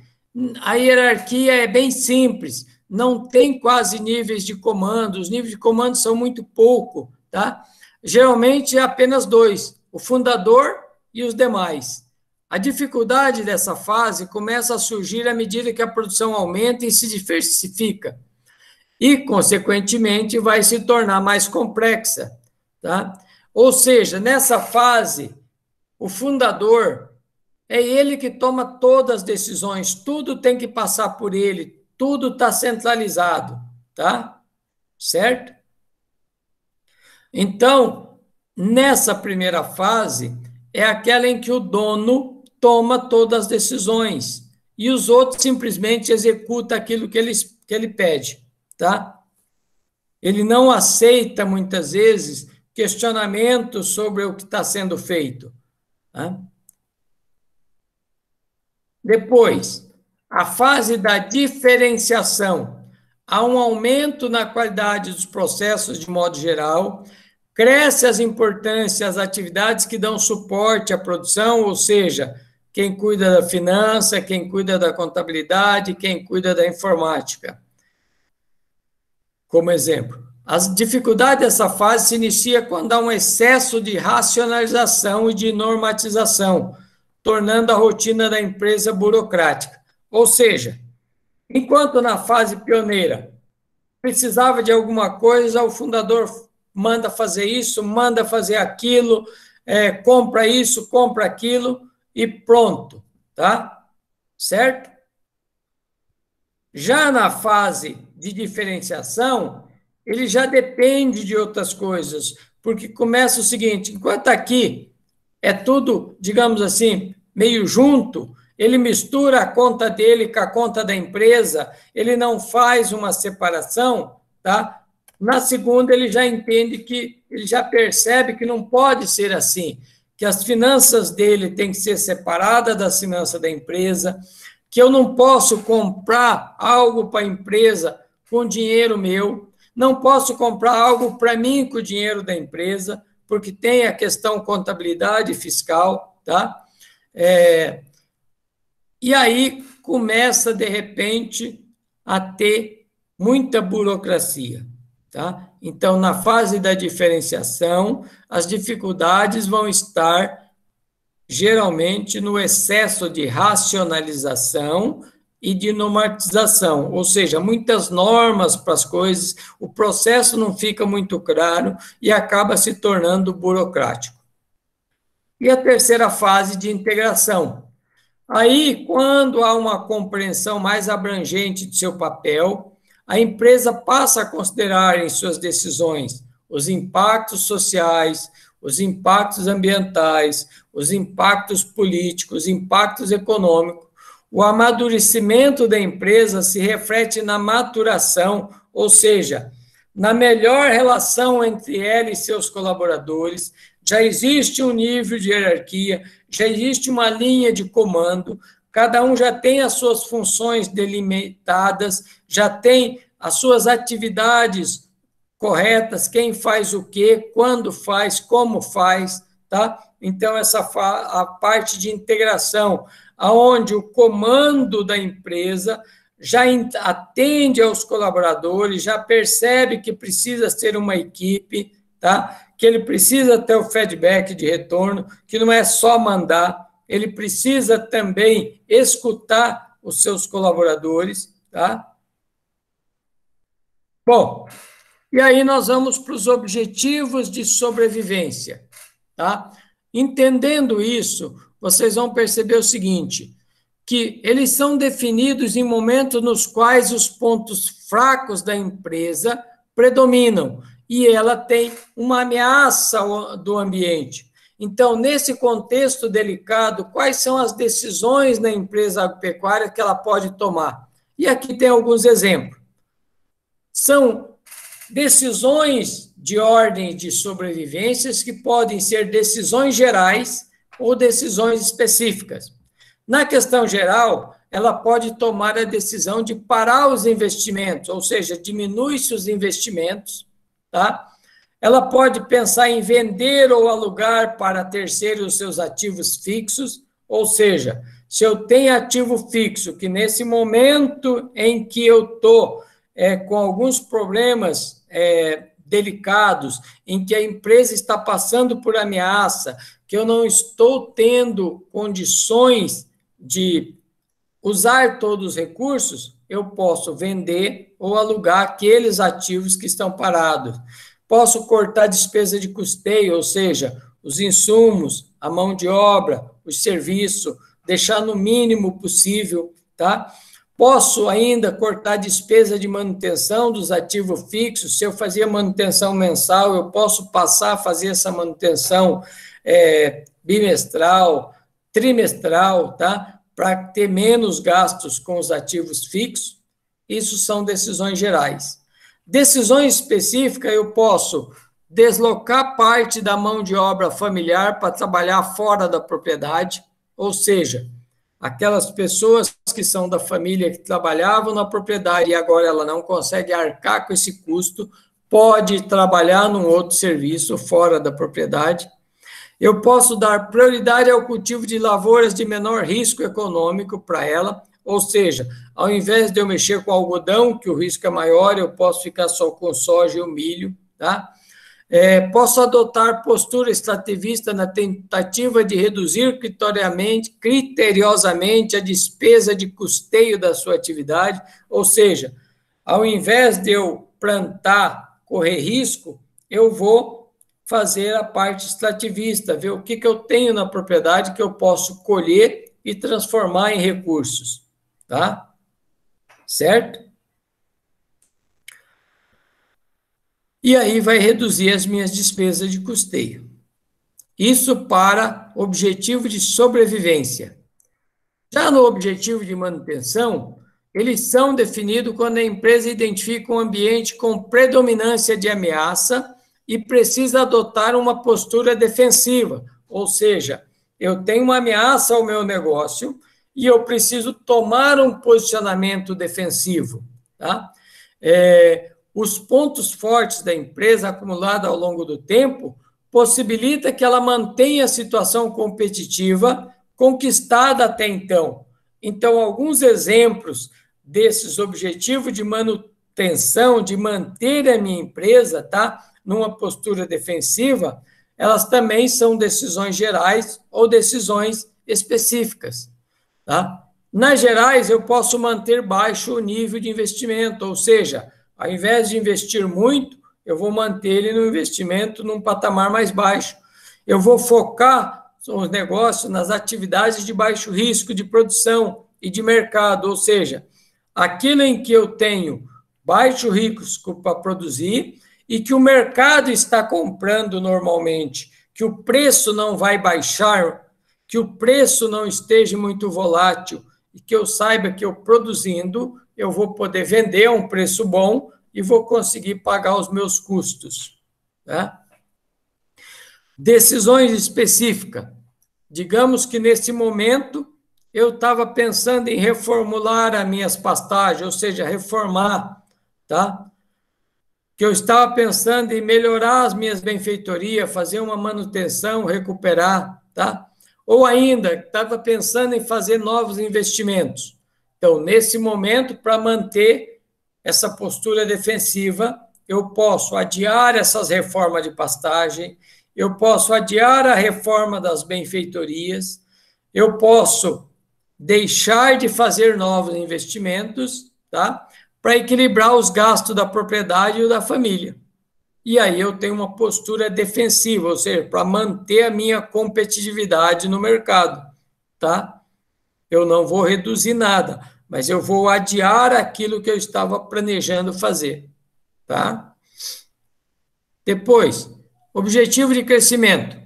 [SPEAKER 1] a hierarquia é bem simples, não tem quase níveis de comando, os níveis de comando são muito pouco, tá? Geralmente é apenas 2, o fundador e os demais. A dificuldade dessa fase começa a surgir à medida que a produção aumenta e se diversifica, e, consequentemente, vai se tornar mais complexa, tá? Ou seja, nessa fase, o fundador é ele que toma todas as decisões, tudo tem que passar por ele, tudo está centralizado, tá? Certo? Então, nessa primeira fase, é aquela em que o dono toma todas as decisões e os outros simplesmente executam aquilo que ele pede, tá? Ele não aceita, muitas vezes, questionamentos sobre o que está sendo feito, tá? Depois, a fase da diferenciação. Há um aumento na qualidade dos processos de modo geral, cresce as importâncias, as atividades que dão suporte à produção, ou seja, quem cuida da finança, quem cuida da contabilidade, quem cuida da informática. Como exemplo, as dificuldades dessa fase se inicia quando há um excesso de racionalização e de normatização, tornando a rotina da empresa burocrática. Ou seja, enquanto na fase pioneira precisava de alguma coisa, o fundador manda fazer isso, manda fazer aquilo, compra isso, compra aquilo e pronto, tá? Certo? Já na fase de diferenciação, ele já depende de outras coisas, porque começa o seguinte, enquanto aqui é tudo, digamos assim, meio junto, ele mistura a conta dele com a conta da empresa, ele não faz uma separação, tá? Na segunda, ele já entende que, ele já percebe que não pode ser assim, que as finanças dele têm que ser separadas das finanças da empresa, que eu não posso comprar algo para a empresa com dinheiro meu, não posso comprar algo para mim com o dinheiro da empresa, porque tem a questão contabilidade fiscal, tá? E aí começa, de repente, a ter muita burocracia, tá? Então, na fase da diferenciação, as dificuldades vão estar, geralmente, no excesso de racionalização e de normatização, ou seja, muitas normas para as coisas, o processo não fica muito claro e acaba se tornando burocrático. E a terceira fase de integração. Aí, quando há uma compreensão mais abrangente de seu papel, a empresa passa a considerar em suas decisões os impactos sociais, os impactos ambientais, os impactos políticos, os impactos econômicos. O amadurecimento da empresa se reflete na maturação, ou seja, na melhor relação entre ela e seus colaboradores. Já existe um nível de hierarquia, já existe uma linha de comando, cada um já tem as suas funções delimitadas, já tem as suas atividades corretas, quem faz o quê, quando faz, como faz, tá? Então, a parte de integração, aonde o comando da empresa já atende aos colaboradores, já percebe que precisa ser uma equipe, tá? Que ele precisa ter o feedback de retorno, que não é só mandar, ele precisa também escutar os seus colaboradores, tá? Bom, e aí nós vamos para os objetivos de sobrevivência, tá? Entendendo isso, vocês vão perceber o seguinte, que eles são definidos em momentos nos quais os pontos fracos da empresa predominam e ela tem uma ameaça do ambiente. Então, nesse contexto delicado, quais são as decisões na empresa agropecuária que ela pode tomar? E aqui tem alguns exemplos. São decisões de ordem de sobrevivências que podem ser decisões gerais ou decisões específicas. Na questão geral, ela pode tomar a decisão de parar os investimentos, ou seja, diminui-se os investimentos, tá? Ela pode pensar em vender ou alugar para terceiros os seus ativos fixos, ou seja, se eu tenho ativo fixo, que nesse momento em que eu estou com alguns problemas delicados, em que a empresa está passando por ameaça, que eu não estou tendo condições de usar todos os recursos, eu posso vender ou alugar aqueles ativos que estão parados. Posso cortar despesa de custeio, ou seja, os insumos, a mão de obra, o serviço, deixar no mínimo possível, tá? Posso ainda cortar despesa de manutenção dos ativos fixos. Se eu fazia manutenção mensal, eu posso passar a fazer essa manutenção bimestral, trimestral, tá? Para ter menos gastos com os ativos fixos. Isso são decisões gerais. Decisões específicas, eu posso deslocar parte da mão de obra familiar para trabalhar fora da propriedade, ou seja, aquelas pessoas que são da família que trabalhavam na propriedade e agora ela não consegue arcar com esse custo, pode trabalhar num outro serviço fora da propriedade. Eu posso dar prioridade ao cultivo de lavouras de menor risco econômico para ela, ou seja, ao invés de eu mexer com algodão, que o risco é maior, eu posso ficar só com soja e o milho, tá? Posso adotar postura extrativista na tentativa de reduzir criteriosamente a despesa de custeio da sua atividade, ou seja, ao invés de eu plantar, correr risco, eu vou fazer a parte extrativista, ver o que eu tenho na propriedade que eu posso colher e transformar em recursos, tá? Certo? E aí vai reduzir as minhas despesas de custeio. Isso para objetivo de sobrevivência. Já no objetivo de manutenção, eles são definidos quando a empresa identifica um ambiente com predominância de ameaça e precisa adotar uma postura defensiva, ou seja, eu tenho uma ameaça ao meu negócio e eu preciso tomar um posicionamento defensivo, tá? Os pontos fortes da empresa acumulados ao longo do tempo possibilita que ela mantenha a situação competitiva conquistada até então. Então, alguns exemplos desses objetivos de manutenção, de manter a minha empresa, tá, numa postura defensiva, elas também são decisões gerais ou decisões específicas, tá? Nas gerais, eu posso manter baixo o nível de investimento, ou seja, ao invés de investir muito, eu vou manter ele no investimento num patamar mais baixo. Eu vou focar são os negócios nas atividades de baixo risco de produção e de mercado, ou seja, aquilo em que eu tenho baixo risco para produzir e que o mercado está comprando normalmente, que o preço não vai baixar, que o preço não esteja muito volátil e que eu saiba que eu produzindo, eu vou poder vender a um preço bom e vou conseguir pagar os meus custos. Tá? Decisões específicas. Digamos que, nesse momento, eu estava pensando em reformular as minhas pastagens, ou seja, reformar, tá? Que eu estava pensando em melhorar as minhas benfeitorias, fazer uma manutenção, recuperar, tá? Ou ainda, estava pensando em fazer novos investimentos. Então, nesse momento, para manter essa postura defensiva, eu posso adiar essas reformas de pastagem, eu posso adiar a reforma das benfeitorias, eu posso deixar de fazer novos investimentos, tá? Para equilibrar os gastos da propriedade e da família. E aí eu tenho uma postura defensiva, ou seja, para manter a minha competitividade no mercado, tá? Eu não vou reduzir nada, mas eu vou adiar aquilo que eu estava planejando fazer, tá? Depois, objetivo de crescimento.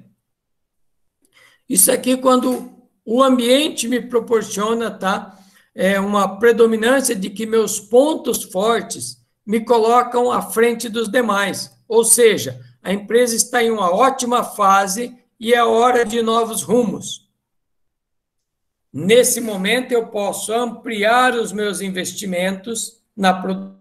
[SPEAKER 1] Isso aqui, quando o ambiente me proporciona, tá? Uma predominância de que meus pontos fortes me colocam à frente dos demais. Ou seja, a empresa está em uma ótima fase e é hora de novos rumos. Nesse momento, eu posso ampliar os meus investimentos na produção.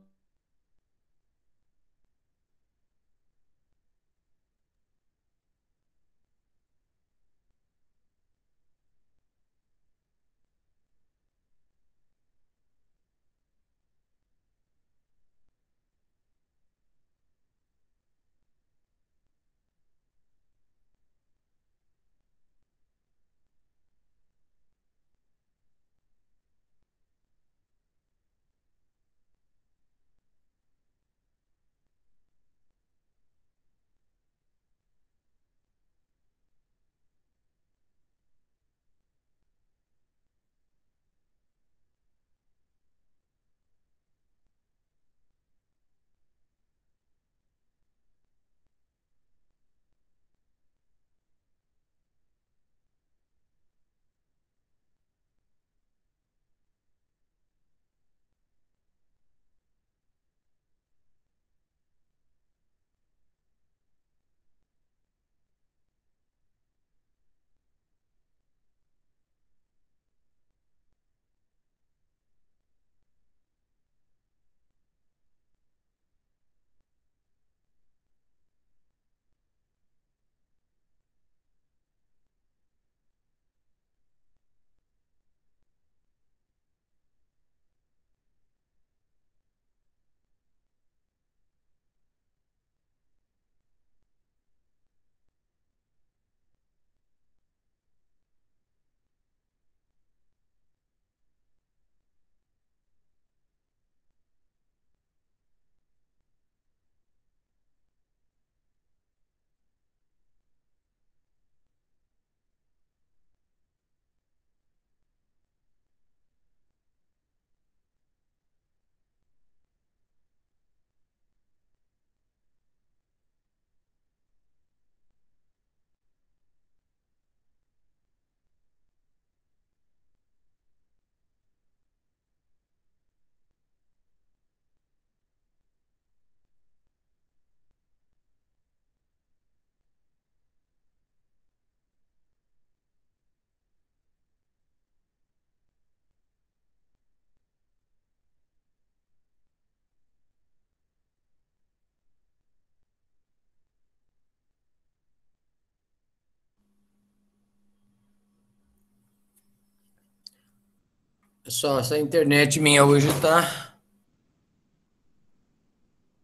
[SPEAKER 1] Pessoal, essa internet minha hoje está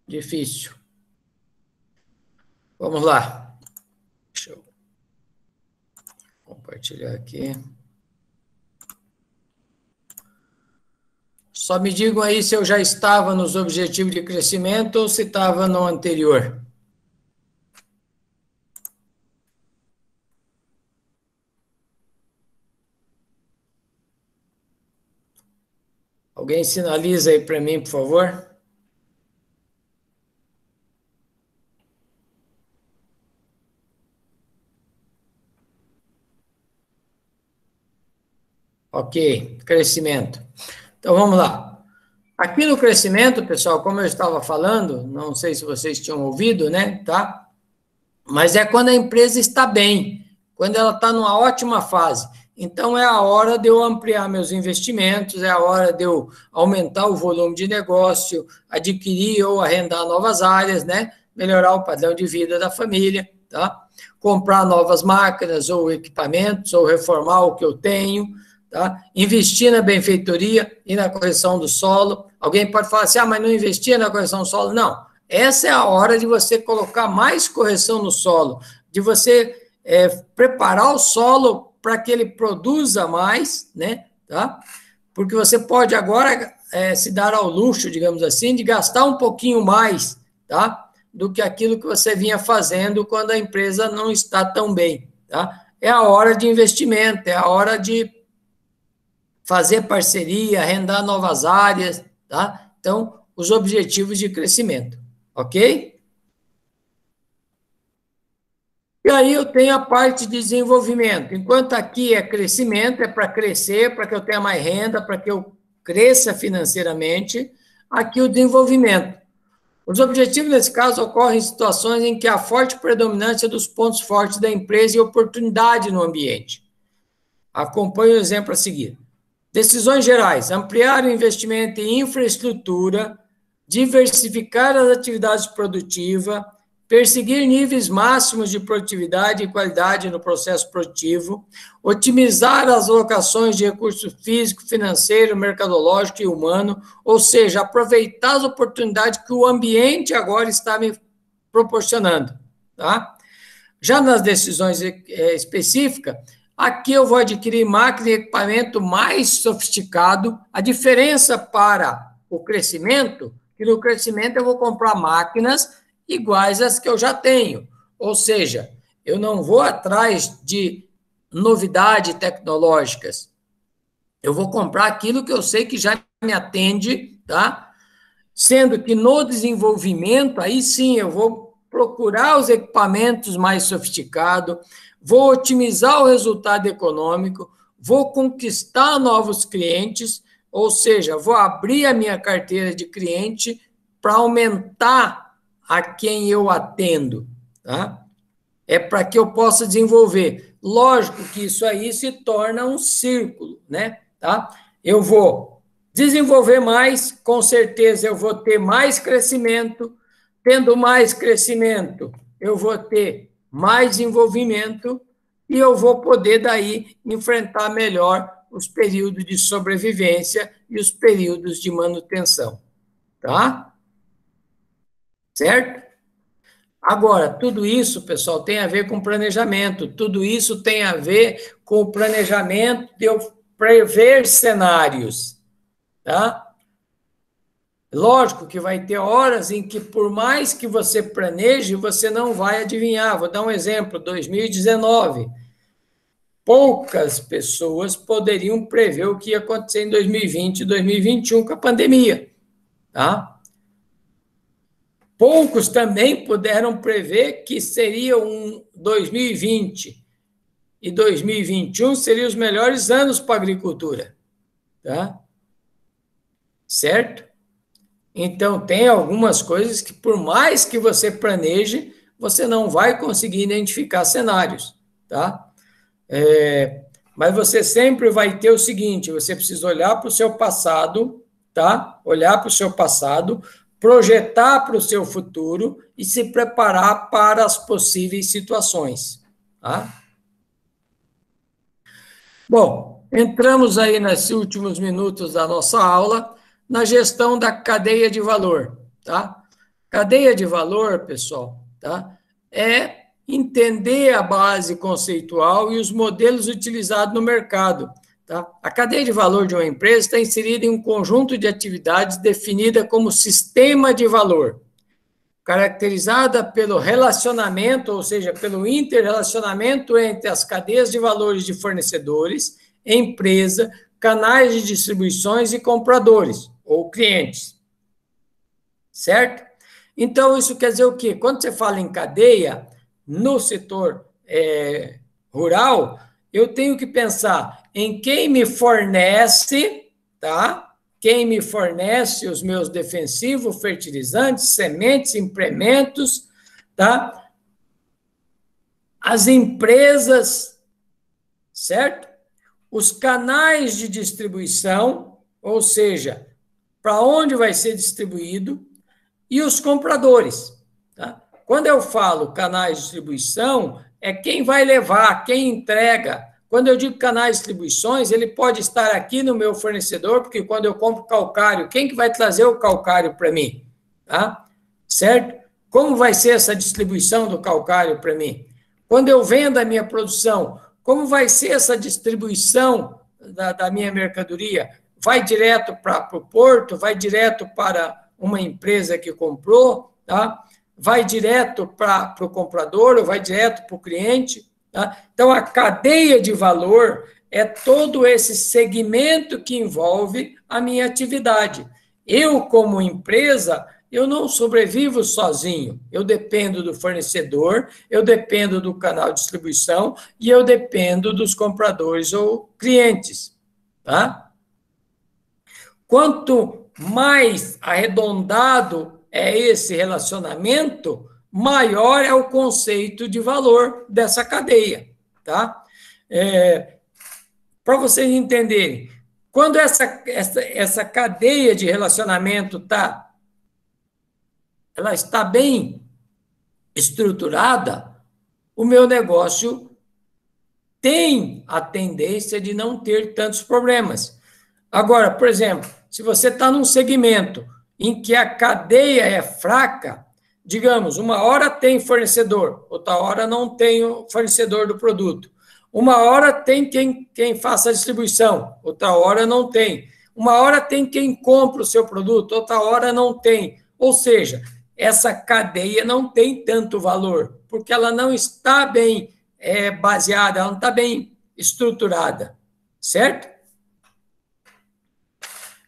[SPEAKER 1] difícil. Vamos lá. Deixa eu compartilhar aqui. Só me digam aí se eu já estava nos objetivos de crescimento ou se estava no anterior. Alguém sinaliza aí para mim, por favor? Ok, crescimento. Então, vamos lá. Aqui no crescimento, pessoal, como eu estava falando, não sei se vocês tinham ouvido, né, tá? Mas é quando a empresa está bem, quando ela está numa ótima fase. Então, é a hora de eu ampliar meus investimentos, é a hora de eu aumentar o volume de negócio, adquirir ou arrendar novas áreas, né? Melhorar o padrão de vida da família, tá? Comprar novas máquinas ou equipamentos, ou reformar o que eu tenho, tá? Investir na benfeitoria e na correção do solo. Alguém pode falar assim, mas não investia na correção do solo? Não. Essa é a hora de você colocar mais correção no solo, de você preparar o solo para que ele produza mais, né? Tá? Porque você pode agora se dar ao luxo, digamos assim, de gastar um pouquinho mais, tá? Do que aquilo que você vinha fazendo quando a empresa não está tão bem, tá? É a hora de investimento, é a hora de fazer parceria, arrendar novas áreas, tá? Então, os objetivos de crescimento, ok? E aí eu tenho a parte de desenvolvimento. Enquanto aqui é crescimento, é para crescer, para que eu tenha mais renda, para que eu cresça financeiramente, aqui o desenvolvimento. Os objetivos, nesse caso, ocorrem em situações em que há forte predominância dos pontos fortes da empresa e oportunidade no ambiente. Acompanhe o exemplo a seguir. Decisões gerais: ampliar o investimento em infraestrutura, diversificar as atividades produtivas, perseguir níveis máximos de produtividade e qualidade no processo produtivo, otimizar as alocações de recurso físico, financeiro, mercadológico e humano, ou seja, aproveitar as oportunidades que o ambiente agora está me proporcionando, tá? Já nas decisões específicas, aqui eu vou adquirir máquina e equipamento mais sofisticado. A diferença para o crescimento, que no crescimento eu vou comprar máquinas iguais às que eu já tenho. Ou seja, eu não vou atrás de novidades tecnológicas. Eu vou comprar aquilo que eu sei que já me atende, tá? Sendo que no desenvolvimento, aí sim, eu vou procurar os equipamentos mais sofisticados, vou otimizar o resultado econômico, vou conquistar novos clientes, ou seja, vou abrir a minha carteira de cliente para aumentar a quem eu atendo, tá? É para que eu possa desenvolver. Lógico que isso aí se torna um círculo, né? Tá? Eu vou desenvolver mais, com certeza eu vou ter mais crescimento, tendo mais crescimento, eu vou ter mais desenvolvimento e eu vou poder daí enfrentar melhor os períodos de sobrevivência e os períodos de manutenção, tá? Certo? Agora, tudo isso, pessoal, tem a ver com planejamento, tudo isso tem a ver com o planejamento de eu prever cenários, tá? Lógico que vai ter horas em que, por mais que você planeje, você não vai adivinhar. Vou dar um exemplo, 2019. Poucas pessoas poderiam prever o que ia acontecer em 2020 e 2021 com a pandemia, tá? Poucos também puderam prever que seria 2020 e 2021 seriam os melhores anos para a agricultura, tá? Certo? Então, tem algumas coisas que, por mais que você planeje, você não vai conseguir identificar cenários, tá? Mas você sempre vai ter o seguinte, você precisa olhar para o seu passado, tá? Olhar para o seu passado, projetar para o seu futuro e se preparar para as possíveis situações, tá? Bom, entramos aí nesses últimos minutos da nossa aula na gestão da cadeia de valor, tá? Cadeia de valor, pessoal, tá? É entender a base conceitual e os modelos utilizados no mercado, tá? A cadeia de valor de uma empresa está inserida em um conjunto de atividades definida como sistema de valor, caracterizada pelo relacionamento, ou seja, pelo interrelacionamento entre as cadeias de valores de fornecedores, empresa, canais de distribuições e compradores, ou clientes. Certo? Então, isso quer dizer o quê? Quando você fala em cadeia, no setor rural, eu tenho que pensar em quem me fornece, tá? Quem me fornece os meus defensivos, fertilizantes, sementes, implementos, tá? As empresas, certo? Os canais de distribuição, ou seja, para onde vai ser distribuído, e os compradores. Tá? Quando eu falo canais de distribuição, é quem vai levar, quem entrega. Quando eu digo canais de distribuições, ele pode estar aqui no meu fornecedor, porque quando eu compro calcário, quem que vai trazer o calcário para mim? Tá? Certo? Como vai ser essa distribuição do calcário para mim? Quando eu vendo a minha produção, como vai ser essa distribuição da minha mercadoria? Vai direto para o porto? Vai direto para uma empresa que comprou? Tá? Vai direto para o comprador ou vai direto para o cliente? Tá? Então, a cadeia de valor é todo esse segmento que envolve a minha atividade. Eu, como empresa, eu não sobrevivo sozinho. Eu dependo do fornecedor, eu dependo do canal de distribuição e eu dependo dos compradores ou clientes. Tá? Quanto mais arredondado é esse relacionamento, maior é o conceito de valor dessa cadeia. Tá? Para vocês entenderem, quando essa cadeia de relacionamento ela está bem estruturada, o meu negócio tem a tendência de não ter tantos problemas. Agora, por exemplo, se você está num segmento em que a cadeia é fraca, digamos, uma hora tem fornecedor, outra hora não tem o fornecedor do produto. Uma hora tem quem faça a distribuição, outra hora não tem. Uma hora tem quem compra o seu produto, outra hora não tem. Ou seja, essa cadeia não tem tanto valor, porque ela não está bem baseada, ela não está bem estruturada, certo?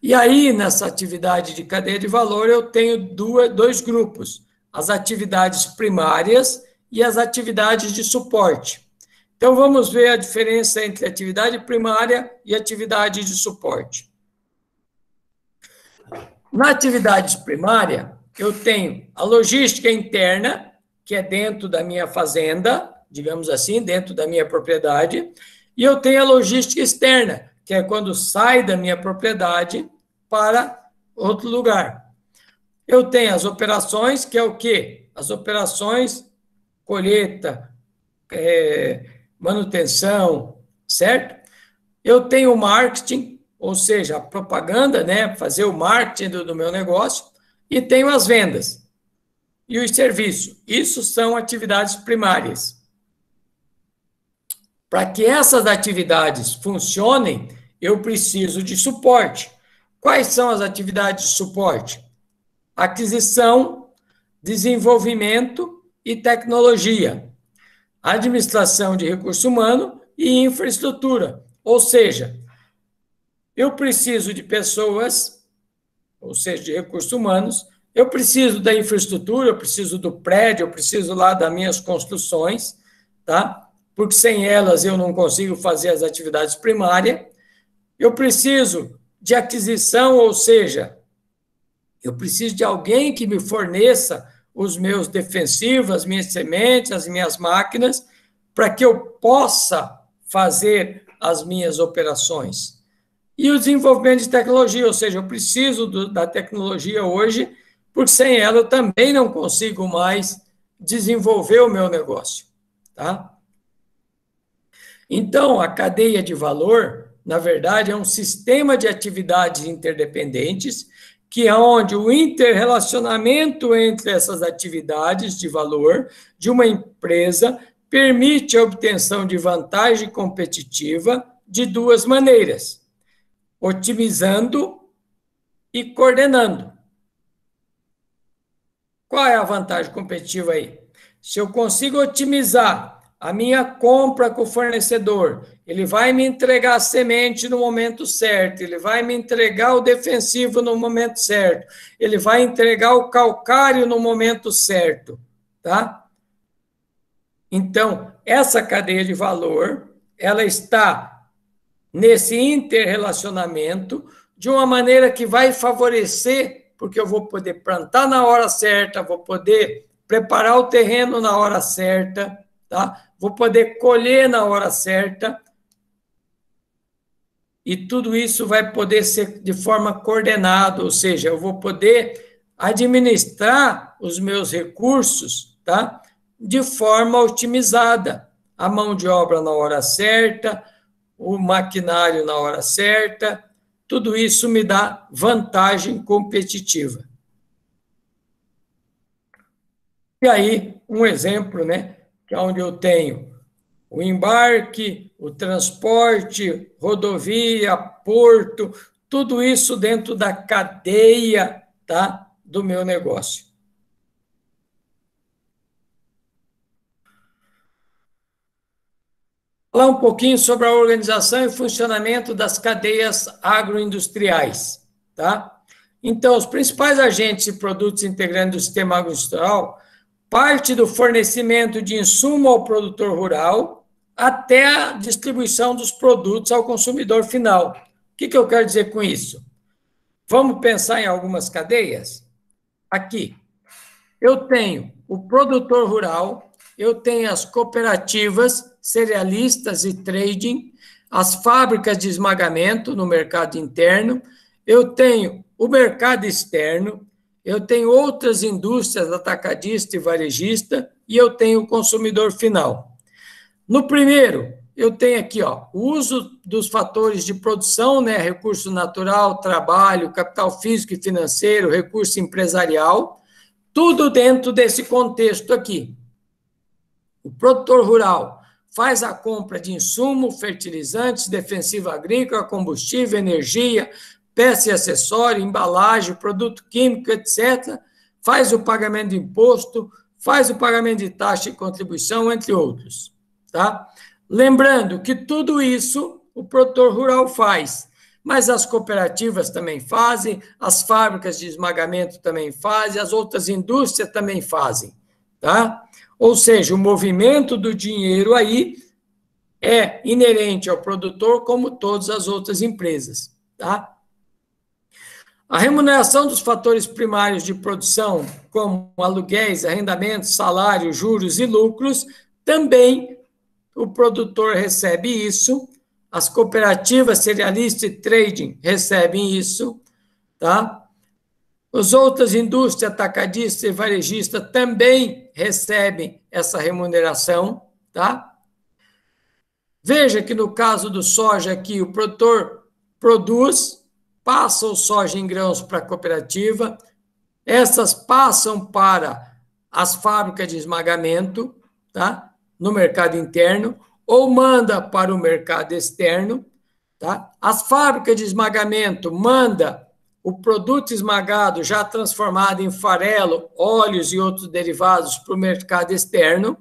[SPEAKER 1] E aí, nessa atividade de cadeia de valor, eu tenho dois grupos, as atividades primárias e as atividades de suporte. Então, vamos ver a diferença entre atividade primária e atividade de suporte. Na atividade primária, eu tenho a logística interna, que é dentro da minha fazenda, digamos assim, dentro da minha propriedade, e eu tenho a logística externa, que é quando sai da minha propriedade para outro lugar. Eu tenho as operações, que é o quê? As operações, colheita, manutenção, certo? Eu tenho o marketing, ou seja, a propaganda, né? Fazer o marketing do meu negócio, e tenho as vendas e os serviços. Isso são atividades primárias. Para que essas atividades funcionem, eu preciso de suporte. Quais são as atividades de suporte? Aquisição, desenvolvimento e tecnologia. Administração de recurso humano e infraestrutura. Ou seja, eu preciso de pessoas, ou seja, de recursos humanos, eu preciso da infraestrutura, eu preciso do prédio, eu preciso lá das minhas construções, tá? Porque sem elas eu não consigo fazer as atividades primárias. Eu preciso de aquisição, ou seja, eu preciso de alguém que me forneça os meus defensivos, as minhas sementes, as minhas máquinas, para que eu possa fazer as minhas operações. E o desenvolvimento de tecnologia, ou seja, eu preciso da tecnologia hoje, porque sem ela eu também não consigo mais desenvolver o meu negócio, tá? Então, a cadeia de valor, na verdade, é um sistema de atividades interdependentes, que é onde o interrelacionamento entre essas atividades de valor de uma empresa permite a obtenção de vantagem competitiva de duas maneiras: otimizando e coordenando. Qual é a vantagem competitiva aí? Se eu consigo otimizar a minha compra com o fornecedor, ele vai me entregar a semente no momento certo, ele vai me entregar o defensivo no momento certo, ele vai entregar o calcário no momento certo, tá? Então, essa cadeia de valor, ela está nesse interrelacionamento de uma maneira que vai favorecer, porque eu vou poder plantar na hora certa, vou poder preparar o terreno na hora certa, tá? Vou poder colher na hora certa, e tudo isso vai poder ser de forma coordenada, ou seja, eu vou poder administrar os meus recursos, tá? De forma otimizada. A mão de obra na hora certa, o maquinário na hora certa, tudo isso me dá vantagem competitiva. E aí, um exemplo, né, que é onde eu tenho o embarque, o transporte, rodovia, porto, tudo isso dentro da cadeia, tá, do meu negócio. Falar um pouquinho sobre a organização e funcionamento das cadeias agroindustriais, tá? Então, os principais agentes e produtos integrantes do sistema agroindustrial parte do fornecimento de insumo ao produtor rural até a distribuição dos produtos ao consumidor final. O que eu quero dizer com isso? Vamos pensar em algumas cadeias? Aqui, eu tenho o produtor rural, eu tenho as cooperativas, cerealistas e trading, as fábricas de esmagamento no mercado interno, eu tenho o mercado externo, eu tenho outras indústrias atacadista e varejista, e eu tenho o consumidor final. No primeiro, eu tenho aqui, ó, o uso dos fatores de produção, né, recurso natural, trabalho, capital físico e financeiro, recurso empresarial, tudo dentro desse contexto aqui. O produtor rural faz a compra de insumo, fertilizantes, defensivo agrícola, combustível, energia, peça e acessório, embalagem, produto químico, etc. Faz o pagamento de imposto, faz o pagamento de taxa e contribuição, entre outros. Tá? Lembrando que tudo isso o produtor rural faz, mas as cooperativas também fazem, as fábricas de esmagamento também fazem, as outras indústrias também fazem. Tá? Ou seja, o movimento do dinheiro aí é inerente ao produtor, como todas as outras empresas. Tá? A remuneração dos fatores primários de produção, como aluguéis, arrendamentos, salários, juros e lucros, também o produtor recebe isso, as cooperativas, cerealistas e trading recebem isso, tá? As outras indústrias atacadistas e varejistas também recebem essa remuneração, tá? Veja que no caso do soja aqui, o produtor produz, passa o soja em grãos para a cooperativa, essas passam para as fábricas de esmagamento, tá? No mercado interno, ou manda para o mercado externo, tá? As fábricas de esmagamento manda o produto esmagado já transformado em farelo, óleos e outros derivados para o mercado externo,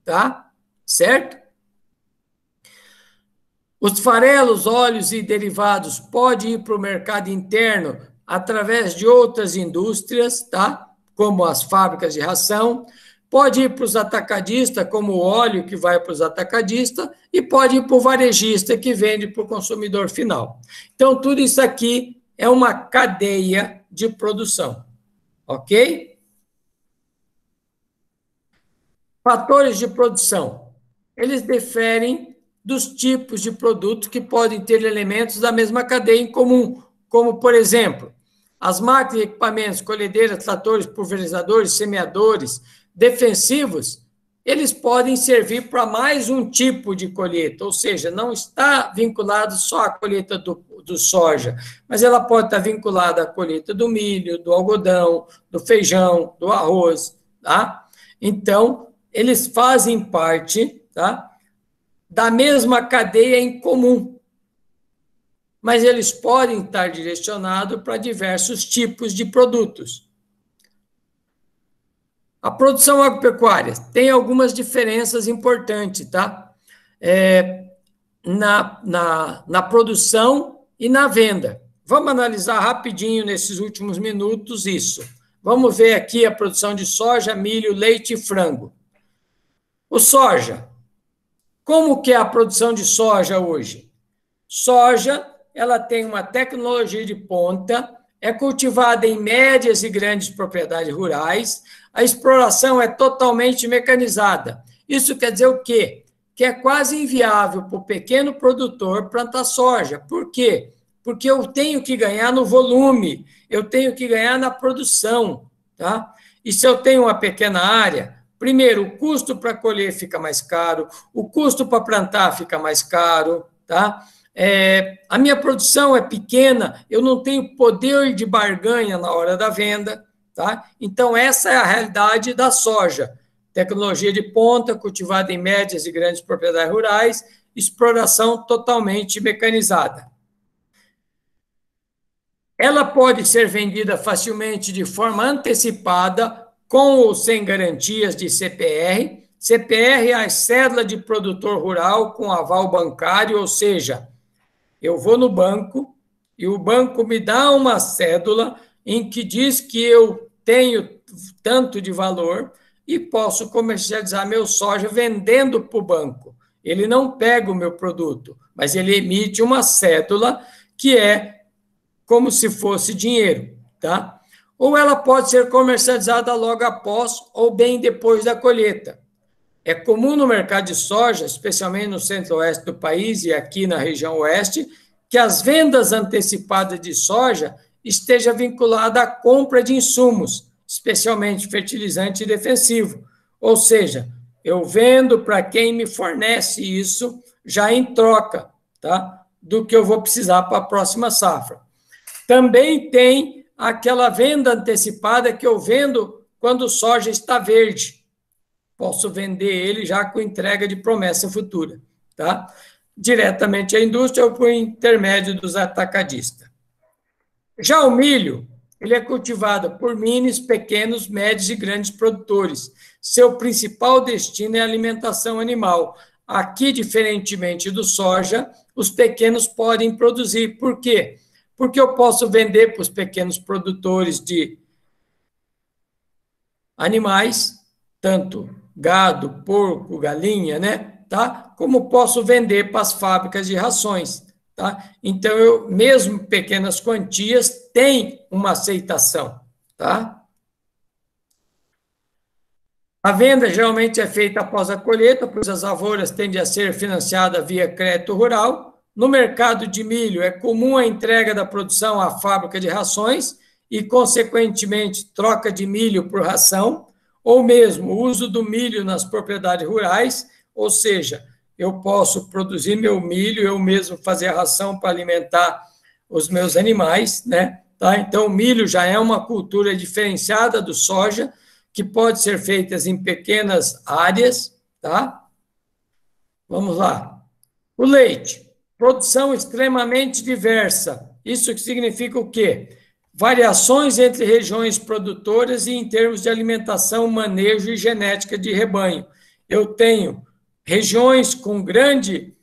[SPEAKER 1] tá? Certo? Os farelos, óleos e derivados podem ir para o mercado interno através de outras indústrias, tá? Como as fábricas de ração, pode ir para os atacadistas, como o óleo que vai para os atacadistas, e pode ir para o varejista que vende para o consumidor final. Então, tudo isso aqui é uma cadeia de produção, ok? Fatores de produção. Eles diferem dos tipos de produto que podem ter elementos da mesma cadeia em comum, como, por exemplo, as máquinas e equipamentos, colhedeiras, tratores, pulverizadores, semeadores, defensivos, eles podem servir para mais um tipo de colheita, ou seja, não está vinculado só à colheita do soja, mas ela pode estar vinculada à colheita do milho, do algodão, do feijão, do arroz, tá? Então, eles fazem parte, tá, da mesma cadeia em comum, mas eles podem estar direcionados para diversos tipos de produtos. A produção agropecuária tem algumas diferenças importantes, tá? Na produção e na venda. Vamos analisar rapidinho nesses últimos minutos isso. Vamos ver aqui a produção de soja, milho, leite e frango. O soja. Como que é a produção de soja hoje? Soja, ela tem uma tecnologia de ponta, é cultivada em médias e grandes propriedades rurais, a exploração é totalmente mecanizada. Isso quer dizer o quê? Que é quase inviável para o pequeno produtor plantar soja. Por quê? Porque eu tenho que ganhar no volume, eu tenho que ganhar na produção, tá? E se eu tenho uma pequena área, primeiro, o custo para colher fica mais caro, o custo para plantar fica mais caro, tá? A minha produção é pequena, eu não tenho poder de barganha na hora da venda, tá? Então, essa é a realidade da soja. Tecnologia de ponta, cultivada em médias e grandes propriedades rurais, exploração totalmente mecanizada. Ela pode ser vendida facilmente de forma antecipada, com ou sem garantias de CPR. CPR é a cédula de produtor rural com aval bancário, ou seja, eu vou no banco e o banco me dá uma cédula em que diz que eu tenho tanto de valor e posso comercializar meu soja vendendo para o banco. Ele não pega o meu produto, mas ele emite uma cédula que é como se fosse dinheiro, tá? Ou ela pode ser comercializada logo após ou bem depois da colheita. É comum no mercado de soja, especialmente no centro-oeste do país e aqui na região oeste, que as vendas antecipadas de soja esteja vinculada à compra de insumos, especialmente fertilizante e defensivo. Ou seja, eu vendo para quem me fornece isso já em troca, tá? Do que eu vou precisar para a próxima safra. Também tem aquela venda antecipada que eu vendo quando o soja está verde. Posso vender ele já com entrega de promessa futura, tá? Diretamente à indústria ou por intermédio dos atacadistas. Já o milho, ele é cultivado por minis, pequenos, médios e grandes produtores. Seu principal destino é a alimentação animal. Aqui, diferentemente do soja, os pequenos podem produzir. Por quê? Porque eu posso vender para os pequenos produtores de animais, tanto gado, porco, galinha, né? Tá? Como posso vender para as fábricas de rações, tá? Então, eu, mesmo pequenas quantias, tem uma aceitação, tá? A venda geralmente é feita após a colheita, pois as lavouras tendem a ser financiadas via crédito rural. No mercado de milho, é comum a entrega da produção à fábrica de rações e, consequentemente, troca de milho por ração, ou mesmo o uso do milho nas propriedades rurais, ou seja, eu posso produzir meu milho, eu mesmo fazer a ração para alimentar os meus animais, né? Tá? Então, o milho já é uma cultura diferenciada do soja, que pode ser feita em pequenas áreas, tá? Vamos lá. O leite. Produção extremamente diversa. Isso que significa o quê? Variações entre regiões produtoras e em termos de alimentação, manejo e genética de rebanho. Eu tenho regiões com grande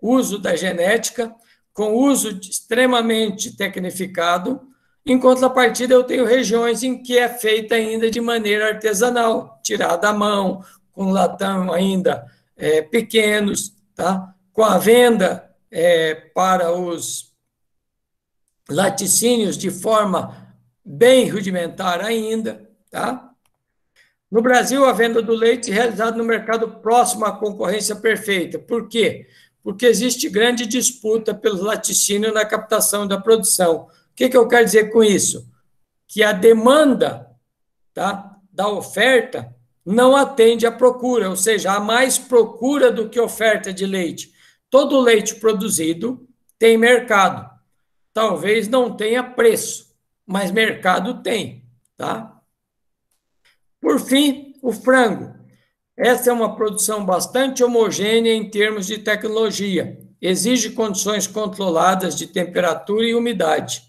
[SPEAKER 1] uso da genética, com uso extremamente tecnificado. Em contrapartida, eu tenho regiões em que é feita ainda de maneira artesanal, tirada à mão, com latão ainda pequenos, tá? Com a venda para os laticínios de forma bem rudimentar ainda, tá? No Brasil, a venda do leite é realizada no mercado próximo à concorrência perfeita. Por quê? Porque existe grande disputa pelo laticínio na captação da produção. O que eu quero dizer com isso? Que a demanda, tá, da oferta não atende à procura, ou seja, há mais procura do que oferta de leite. Todo leite produzido tem mercado. Talvez não tenha preço, mas mercado tem, tá? Por fim, o frango. Essa é uma produção bastante homogênea em termos de tecnologia. Exige condições controladas de temperatura e umidade.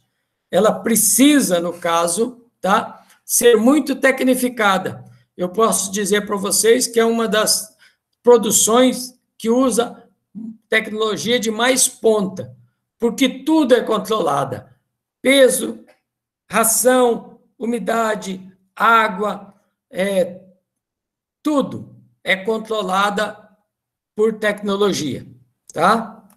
[SPEAKER 1] Ela precisa, no caso, tá, ser muito tecnificada. Eu posso dizer para vocês que é uma das produções que usa tecnologia de mais ponta, porque tudo é controlada. Peso, ração, umidade, água, tudo é controlada por tecnologia, tá?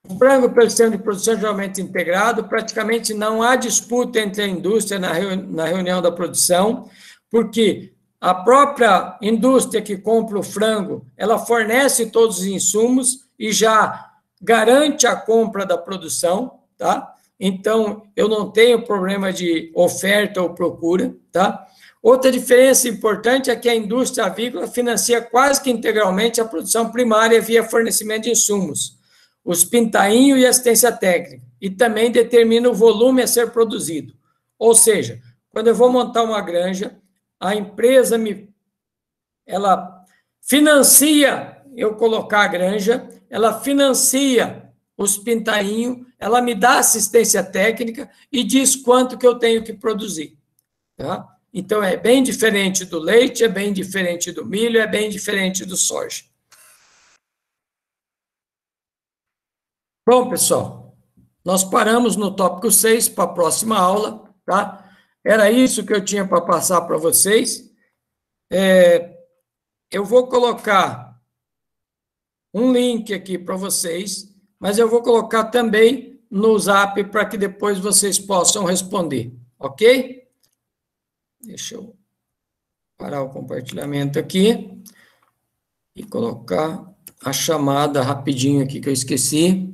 [SPEAKER 1] O frango, pelo sistema de produção geralmente integrado, praticamente não há disputa entre a indústria na reunião da produção, porque a própria indústria que compra o frango, ela fornece todos os insumos e já garante a compra da produção, tá? Então, eu não tenho problema de oferta ou procura, tá? Outra diferença importante é que a indústria avícola financia quase que integralmente a produção primária via fornecimento de insumos, os pintainhos e assistência técnica, e também determina o volume a ser produzido. Ou seja, quando eu vou montar uma granja, a empresa ela financia eu colocar a granja, ela financia os pintainhos, ela me dá assistência técnica e diz quanto que eu tenho que produzir, tá? Então, é bem diferente do leite, é bem diferente do milho, é bem diferente do soja. Bom, pessoal, nós paramos no tópico 6 para a próxima aula, tá? Era isso que eu tinha para passar para vocês. Eu vou colocar um link aqui para vocês, mas eu vou colocar também no Zap para que depois vocês possam responder, ok? Deixa eu parar o compartilhamento aqui e colocar a chamada rapidinho aqui que eu esqueci.